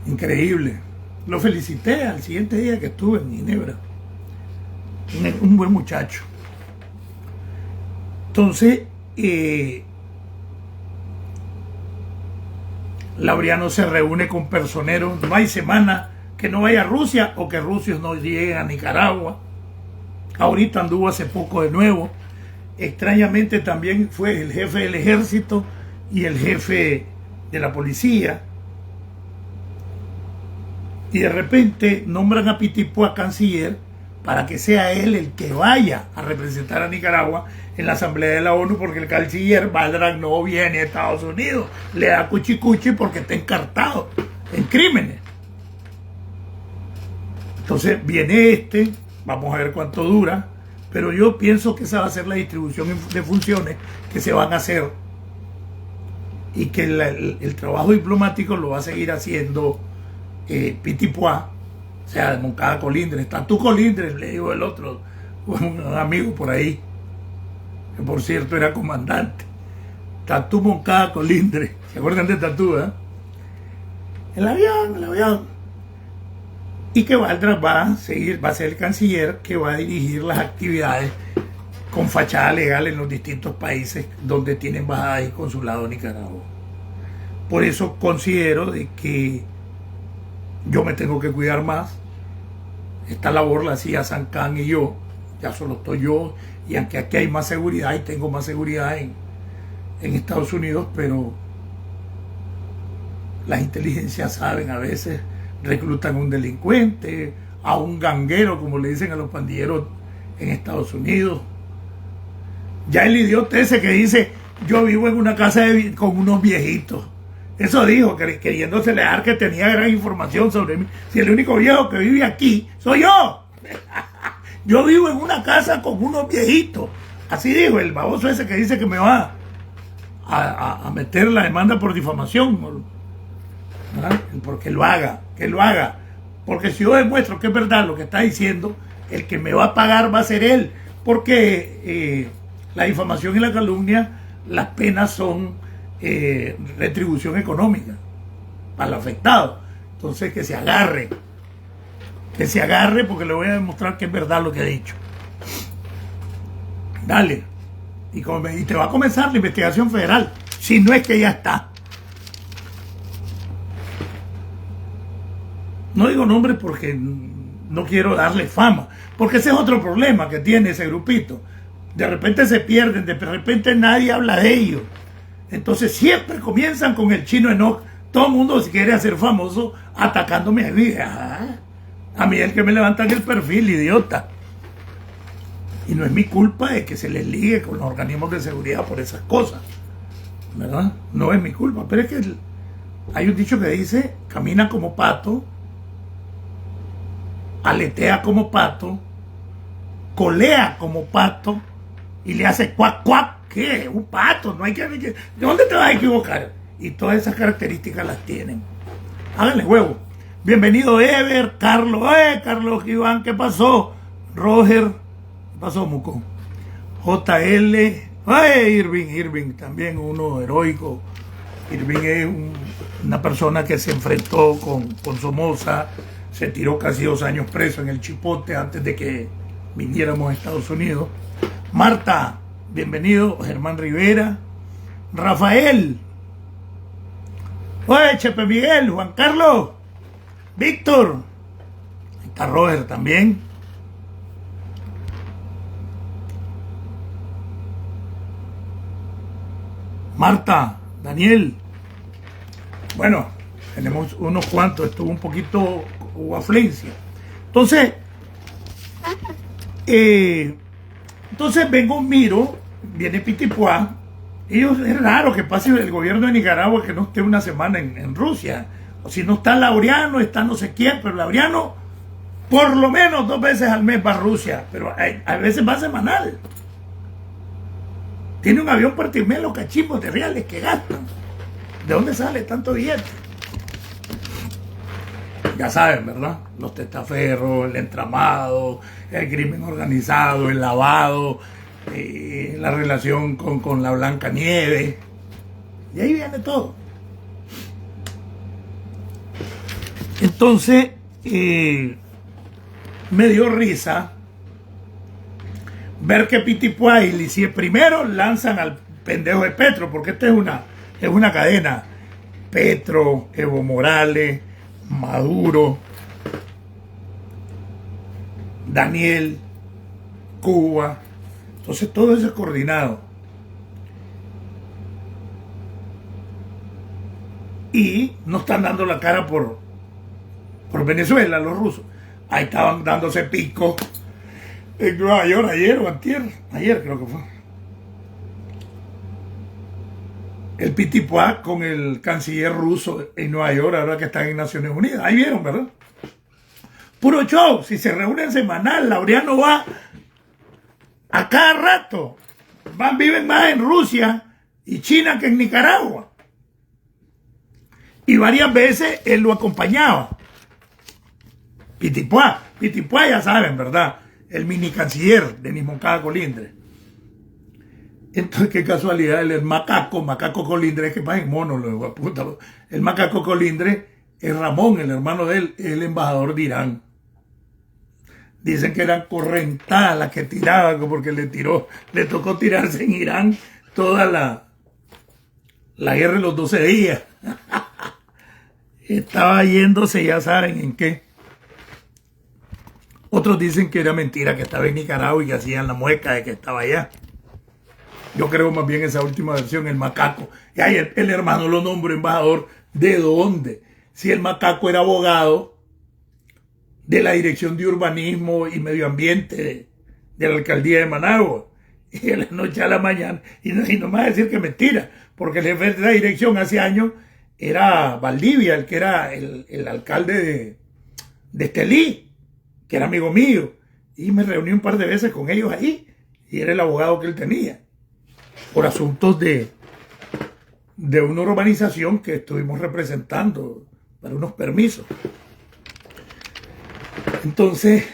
Increíble. Lo felicité al siguiente día que estuve en Ginebra. Un buen muchacho. Entonces, Laureano se reúne con personeros. No hay semana que no vaya a Rusia o que rusios no lleguen a Nicaragua. Ahorita anduvo hace poco de nuevo. Extrañamente también fue el jefe del ejército y el jefe de la policía. Y de repente nombran a Pitipua canciller para que sea él el que vaya a representar a Nicaragua en la Asamblea de la ONU, porque el canciller Valdrag no viene a Estados Unidos, le da cuchicuchi porque está encartado en crímenes. Entonces viene vamos a ver cuánto dura, pero yo pienso que esa va a ser la distribución de funciones que se van a hacer y que el trabajo diplomático lo va a seguir haciendo Pitipua, o sea, de Moncada Colindres. Está tú Colindres, le digo el otro, un amigo por ahí, que por cierto era comandante. Tatú Moncada Colindres, ¿se acuerdan de Tatú? El avión. Y que Valdrag va a ser el canciller que va a dirigir las actividades con fachada legal en los distintos países donde tiene embajada y consulado Nicaragua. Por eso considero de que yo me tengo que cuidar más. Esta labor la hacía Sankán y yo, ya solo estoy yo, y aunque aquí hay más seguridad y tengo más seguridad en Estados Unidos, pero las inteligencias saben, a veces reclutan a un delincuente, a un ganguero, como le dicen a los pandilleros en Estados Unidos. Ya el idiota ese que dice, yo vivo en una casa con unos viejitos. Eso dijo, queriéndose dejar que tenía gran información sobre mí. Si el único viejo que vive aquí soy yo. Yo vivo en una casa con unos viejitos. Así dijo el baboso ese que dice que me va a meter la demanda por difamación. ¿Verdad? Porque que lo haga. Porque si yo demuestro que es verdad lo que está diciendo, el que me va a pagar va a ser él. Porque la difamación y la calumnia, las penas son retribución económica para el afectado. Entonces que se agarre porque le voy a demostrar que es verdad lo que he dicho. Dale. Y te va a comenzar la investigación federal, si no es que ya está. No digo nombres porque no quiero darle fama, porque ese es otro problema que tiene ese grupito. De repente se pierden, de repente nadie habla de ellos. Entonces siempre comienzan con el chino Enoch. Todo el mundo se quiere hacer famoso atacándome a mí. A mí es el que me levantan el perfil, idiota. Y no es mi culpa de que se les ligue con los organismos de seguridad por esas cosas. ¿verdad? No es mi culpa, pero es que hay un dicho que dice, camina como pato, aletea como pato, colea como pato y le hace cuac, cuac. ¿Qué? Un pato, no hay que... ¿De dónde te vas a equivocar? Y todas esas características las tienen. Háganle huevo. Bienvenido Ever, Carlos, Carlos Iván, ¿qué pasó? Roger, ¿qué pasó, Muco? JL, Irving, también uno heroico. Irving es una persona que se enfrentó con Somoza, se tiró casi 2 años preso en el Chipote antes de que viniéramos a Estados Unidos. Marta, bienvenido. Germán Rivera, Rafael, Chepe Miguel, Juan Carlos, Víctor, ahí está Roger también. Marta, Daniel. Bueno, tenemos unos cuantos, estuvo un poquito, hubo afluencia. Entonces vengo, miro, viene Pitipuá. Ellos, es raro que pase el gobierno de Nicaragua que no esté una semana en Rusia. O si no está Laureano, está no sé quién, pero Laureano por lo menos 2 veces al mes va a Rusia, pero a veces va semanal. Tiene un avión para irme los cachimbos de reales que gastan. ¿De dónde sale tanto billete? Ya saben, ¿verdad? Los testaferros, el entramado, el crimen organizado, el lavado, la relación con la Blanca Nieve. Y ahí viene todo. Entonces, me dio risa ver que Pitipuá y Licie primero lanzan al pendejo de Petro, porque esta es una cadena. Petro, Evo Morales, Maduro, Daniel, Cuba. Entonces todo eso es coordinado. Y no están dando la cara por Venezuela los rusos. Ahí estaban dándose pico en Nueva York ayer o antier. Ayer creo que fue. El Pitipuá con el canciller ruso en Nueva York, ahora que están en Naciones Unidas. Ahí vieron, ¿verdad? Puro show. Si se reúnen semanal, Laureano va a cada rato. Viven más en Rusia y China que en Nicaragua. Y varias veces él lo acompañaba. Pitipuá ya saben, ¿verdad? El mini canciller de Nismoncada Colindres. Entonces, qué casualidad, el macaco Colindres, que pasa en mono, el macaco Colindres es Ramón, el hermano de él, el embajador de Irán. Dicen que eran correntadas las que tiraban, porque le tocó tirarse en Irán toda la guerra de los 12 días. Estaba yéndose, ya saben en qué. Otros dicen que era mentira, que estaba en Nicaragua y que hacían la mueca de que estaba allá. Yo creo más bien esa última versión, el macaco. Y ahí el hermano lo nombró embajador. ¿De dónde? Si el macaco era abogado de la Dirección de Urbanismo y Medio Ambiente de la Alcaldía de Managua. Y de la noche a la mañana. Y no me va a decir que mentira, porque el jefe de la dirección hace años era Valdivia, el que era el alcalde de Estelí, que era amigo mío. Y me reuní un par de veces con ellos ahí. Y era el abogado que él tenía. Por asuntos de una urbanización que estuvimos representando para unos permisos. Entonces,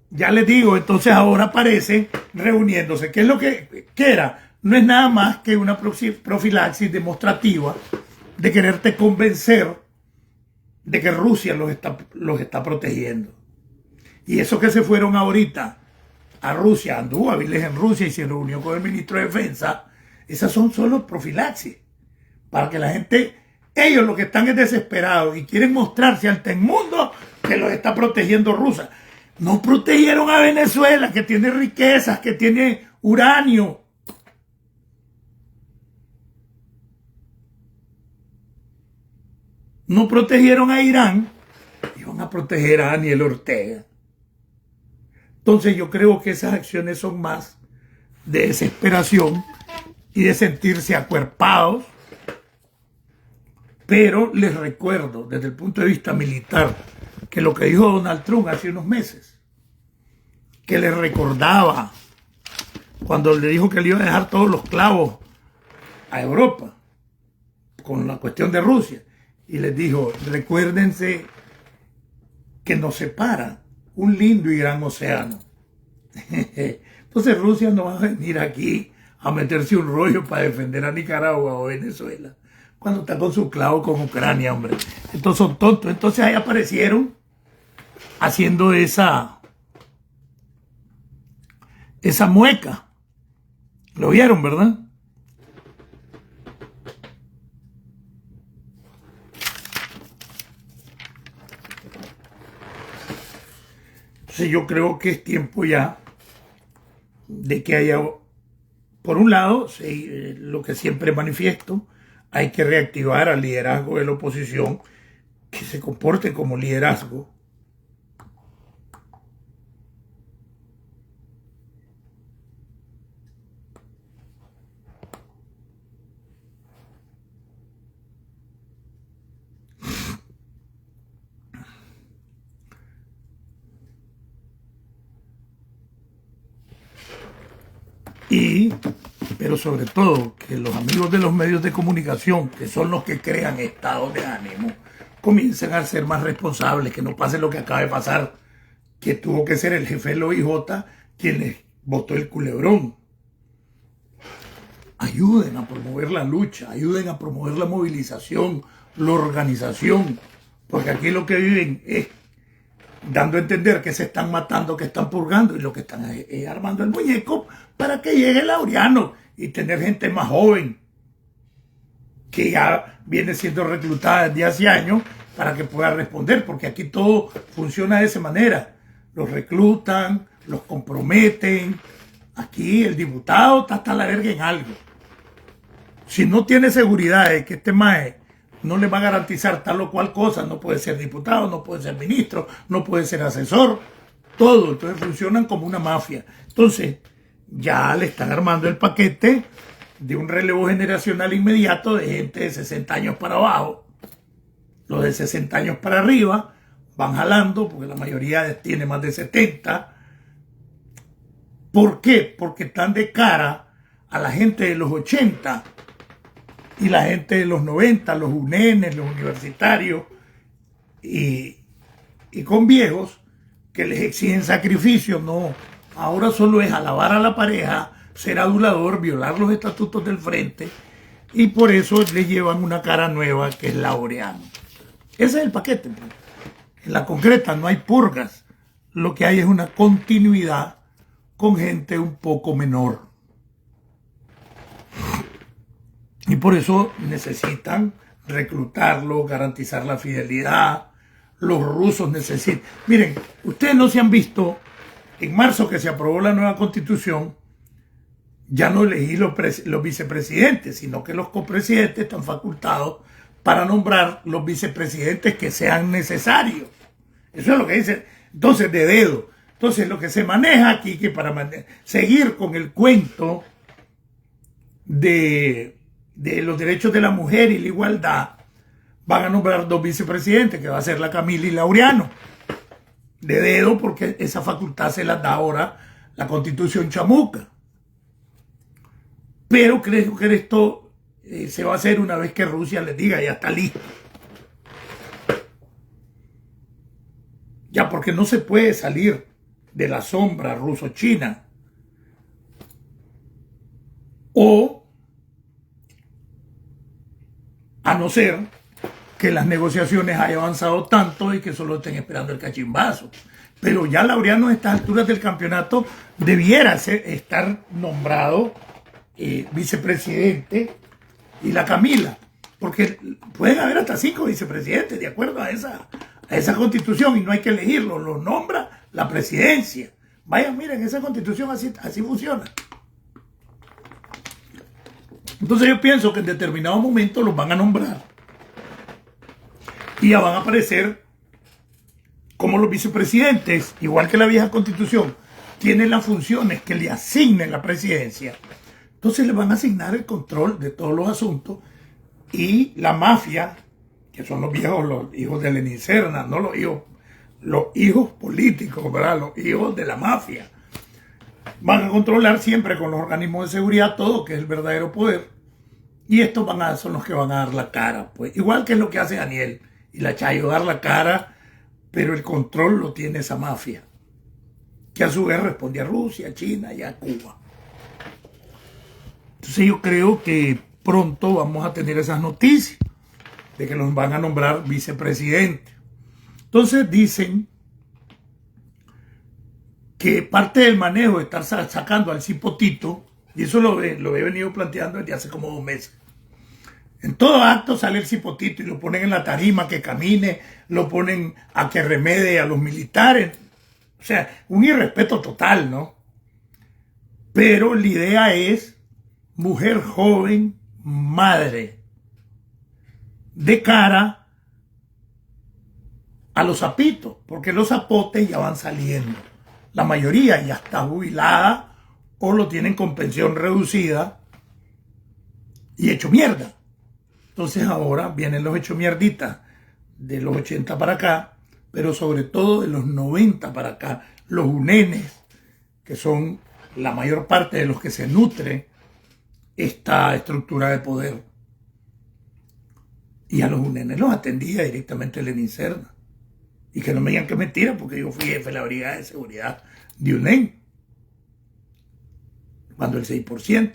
ya les digo, entonces ahora aparece reuniéndose. ¿Qué es lo que era? No es nada más que una profilaxis demostrativa de quererte convencer de que Rusia los está protegiendo. Y eso que se fueron ahorita a Rusia, anduvo hábiles en Rusia y se reunió con el ministro de Defensa, esas son solo profilaxis. Para que la gente, ellos lo que están es desesperados y quieren mostrarse ante el mundo que los está protegiendo Rusia. No protegieron a Venezuela, que tiene riquezas, que tiene uranio. No protegieron a Irán, iban a proteger a Daniel Ortega. Entonces yo creo que esas acciones son más de desesperación y de sentirse acuerpados. Pero les recuerdo, desde el punto de vista militar, que lo que dijo Donald Trump hace unos meses, que les recordaba cuando le dijo que le iba a dejar todos los clavos a Europa con la cuestión de Rusia, y les dijo, recuérdense que nos separa un lindo y gran océano. Entonces Rusia no va a venir aquí a meterse un rollo para defender a Nicaragua o Venezuela cuando está con su clavo con Ucrania, hombre. Entonces son tontos. Entonces ahí aparecieron haciendo esa mueca. Lo vieron, ¿verdad? Entonces yo creo que es tiempo ya de que haya, por un lado, lo que siempre manifiesto, hay que reactivar al liderazgo de la oposición, que se comporte como liderazgo. Pero sobre todo, que los amigos de los medios de comunicación, que son los que crean estados de ánimo, comiencen a ser más responsables, que no pase lo que acaba de pasar, que tuvo que ser el jefe del OIJ quien les botó el culebrón. Ayuden a promover la lucha, ayuden a promover la movilización, la organización, porque aquí lo que viven es dando a entender que se están matando, que están purgando, y lo que están es armando el muñeco para que llegue Laureano y tener gente más joven que ya viene siendo reclutada desde hace años para que pueda responder, porque aquí todo funciona de esa manera. Los reclutan, los comprometen. Aquí el diputado está hasta la verga en algo. Si no tiene seguridad de que este mae no le va a garantizar tal o cual cosa, no puede ser diputado, no puede ser ministro, no puede ser asesor, todo. Entonces funcionan como una mafia. Entonces ya le están armando el paquete de un relevo generacional inmediato de gente de 60 años para abajo. Los de 60 años para arriba van jalando, porque la mayoría tiene más de 70. ¿Por qué? Porque están de cara a la gente de los 80 y la gente de los 90, los unenes, los universitarios y con viejos que les exigen sacrificios. No, ahora solo es alabar a la pareja, ser adulador, violar los estatutos del frente, y por eso le llevan una cara nueva que es Laureano. Ese es el paquete. En la concreta no hay purgas, lo que hay es una continuidad con gente un poco menor. Y por eso necesitan reclutarlo, garantizar la fidelidad. Los rusos necesitan... Miren, ustedes no se han visto, en marzo que se aprobó la nueva constitución, ya no elegí los vicepresidentes, sino que los copresidentes están facultados para nombrar los vicepresidentes que sean necesarios. Eso es lo que dice. Entonces, de dedo. Entonces, lo que se maneja aquí, que para seguir con el cuento de los derechos de la mujer y la igualdad, van a nombrar 2 vicepresidentes, que va a ser la Camila y Laureano. De dedo, porque esa facultad se la da ahora la Constitución chamuca. Pero creo que esto se va a hacer una vez que Rusia les diga, ya está listo. Ya, porque no se puede salir de la sombra ruso-china. O, a no ser que las negociaciones hayan avanzado tanto y que solo estén esperando el cachimbazo. Pero ya Laureano a estas alturas del campeonato debiera estar nombrado vicepresidente, y la Camila, porque pueden haber hasta 5 vicepresidentes de acuerdo a esa constitución, y no hay que elegirlo, lo nombra la presidencia. Vayan, miren, esa constitución así funciona. Entonces yo pienso que en determinado momento los van a nombrar y ya van a aparecer como los vicepresidentes, igual que la vieja constitución, tienen las funciones que le asignen la presidencia. Entonces le van a asignar el control de todos los asuntos y la mafia, que son los viejos, los hijos de Lenin Serna, no los hijos políticos, ¿verdad? Los hijos de la mafia. Van a controlar siempre con los organismos de seguridad todo, que es el verdadero poder. Y estos son los que van a dar la cara, pues. Igual que es lo que hace Daniel y la Chayo, dar la cara, pero el control lo tiene esa mafia, que a su vez responde a Rusia, a China y a Cuba. Entonces yo creo que pronto vamos a tener esas noticias de que los van a nombrar vicepresidente. Entonces dicen que parte del manejo de estar sacando al cipotito, y eso lo he venido planteando desde hace como 2 meses. En todo acto sale el cipotito y lo ponen en la tarima que camine, lo ponen a que remedie a los militares. O sea, un irrespeto total, ¿no? Pero la idea es mujer joven, madre, de cara a los zapitos, porque los zapotes ya van saliendo. La mayoría ya está jubilada o lo tienen con pensión reducida y hecho mierda. Entonces ahora vienen los hechos mierditas de los 80 para acá, pero sobre todo de los 90 para acá, los unenes, que son la mayor parte de los que se nutre esta estructura de poder. Y a los unenes los atendía directamente Lenin Serna. Y que no me digan que es mentira, porque yo fui jefe de la Brigada de Seguridad de UNEN, cuando el 6%.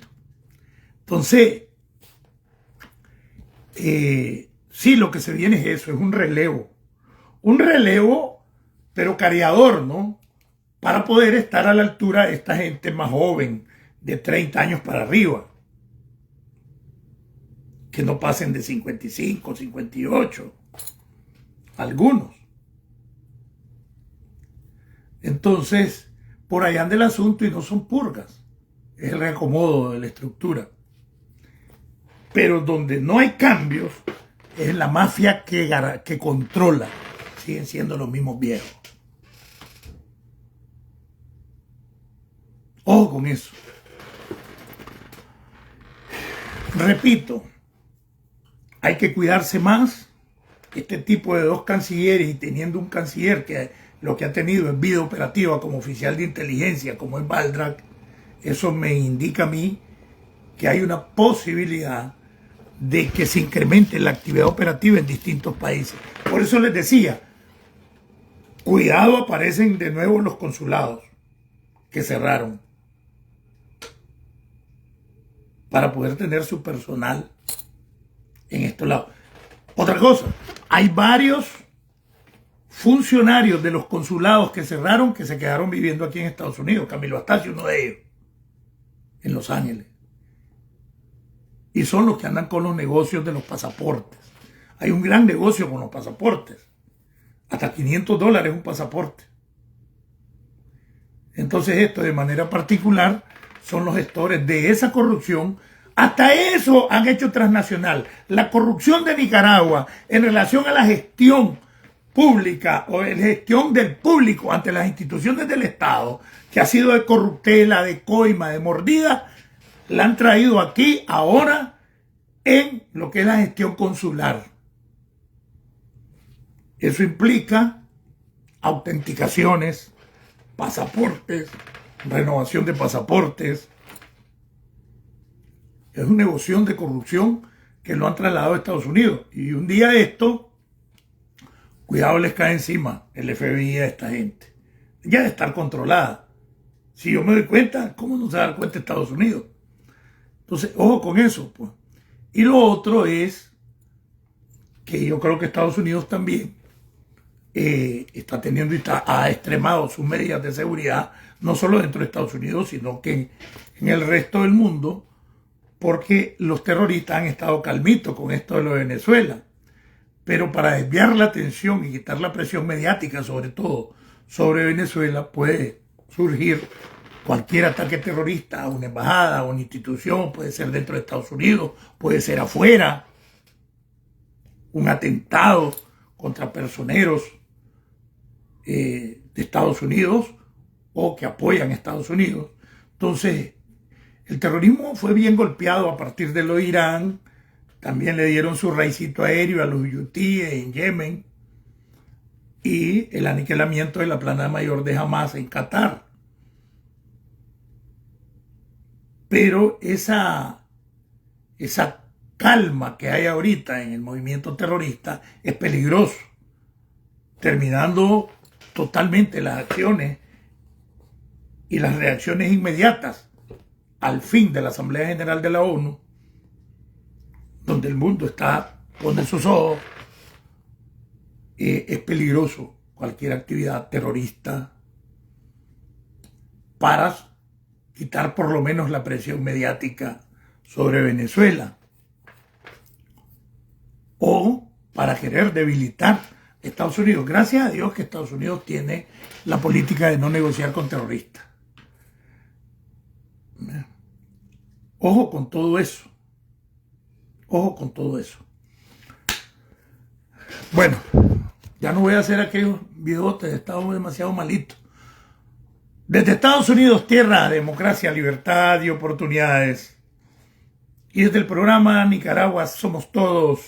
Entonces, sí, lo que se viene es eso, es un relevo. Un relevo, pero cariador, ¿no? Para poder estar a la altura de esta gente más joven, de 30 años para arriba. Que no pasen de 55, 58. Algunos. Entonces, por allá anda el asunto y no son purgas. Es el reacomodo de la estructura. Pero donde no hay cambios es la mafia que controla. Siguen siendo los mismos viejos. Ojo con eso. Repito, hay que cuidarse más. Este tipo de 2 cancilleres y teniendo un canciller que lo que ha tenido es vida operativa como oficial de inteligencia, como es Baldrak, eso me indica a mí que hay una posibilidad de que se incremente la actividad operativa en distintos países. Por eso les decía, cuidado, aparecen de nuevo los consulados que cerraron para poder tener su personal en estos lados. Otra cosa, hay varios funcionarios de los consulados que cerraron que se quedaron viviendo aquí en Estados Unidos. Camilo Astacio, uno de ellos, en Los Ángeles. Y son los que andan con los negocios de los pasaportes. Hay un gran negocio con los pasaportes. Hasta $500 un pasaporte. Entonces esto de manera particular son los gestores de esa corrupción. Hasta eso han hecho transnacional. La corrupción de Nicaragua en relación a la gestión pública o la gestión del público ante las instituciones del Estado, que ha sido de corruptela, de coima, de mordida, la han traído aquí ahora en lo que es la gestión consular. Eso implica autenticaciones, pasaportes, renovación de pasaportes. Es una negocio de corrupción que lo han trasladado a Estados Unidos. Y un día esto, cuidado, les cae encima el FBI a esta gente. Ya de estar controlada. Si yo me doy cuenta, ¿cómo no se va a dar cuenta Estados Unidos? Entonces, ojo con eso, pues. Y lo otro es que yo creo que Estados Unidos también está teniendo y ha extremado sus medidas de seguridad, no solo dentro de Estados Unidos, sino que en el resto del mundo, porque los terroristas han estado calmitos con esto de lo de Venezuela. Pero para desviar la atención y quitar la presión mediática, sobre todo sobre Venezuela, puede surgir cualquier ataque terrorista a una embajada, a una institución, puede ser dentro de Estados Unidos, puede ser afuera, un atentado contra personeros de Estados Unidos o que apoyan a Estados Unidos. Entonces, El terrorismo fue bien golpeado a partir de lo de Irán. También le dieron su raicito aéreo a los hutíes en Yemen y el aniquilamiento de la plana mayor de Hamas en Qatar. Pero esa calma que hay ahorita en el movimiento terrorista es peligroso, terminando totalmente las acciones y las reacciones inmediatas al fin de la Asamblea General de la ONU, donde el mundo pone sus ojos. Es peligroso cualquier actividad terrorista para quitar por lo menos la presión mediática sobre Venezuela o para querer debilitar Estados Unidos. Gracias a Dios que Estados Unidos tiene la política de no negociar con terroristas. Ojo con todo eso. Ojo con todo eso. Bueno, ya no voy a hacer aquellos videotes, estamos demasiado malitos. Desde Estados Unidos, tierra, democracia, libertad y oportunidades. Y desde el programa Nicaragua Somos Todos,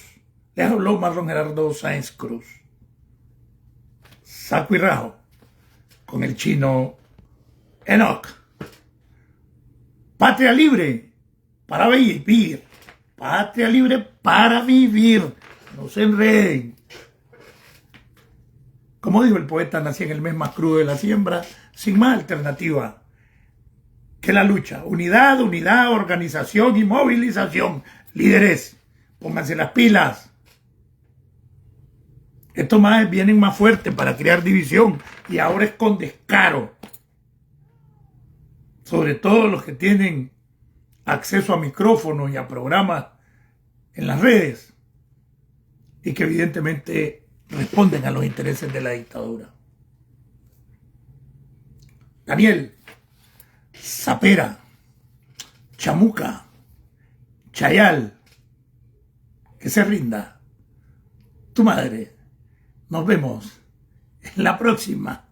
les habló Marlon Gerardo Sáenz Cruz. Saco y rajo con el chino Enoch. Patria libre para vivir. Patria libre para vivir. No se enreden. Como dijo el poeta, nací en el mes más crudo de la siembra, sin más alternativa que la lucha. Unidad, unidad, organización y movilización. Líderes, pónganse las pilas. Estos más vienen más fuertes para crear división y ahora es con descaro. Sobre todo los que tienen acceso a micrófonos y a programas en las redes y que evidentemente responden a los intereses de la dictadura. Daniel, Zapera, Chamuca, Chayal, que se rinda. Tu madre. Nos vemos en la próxima.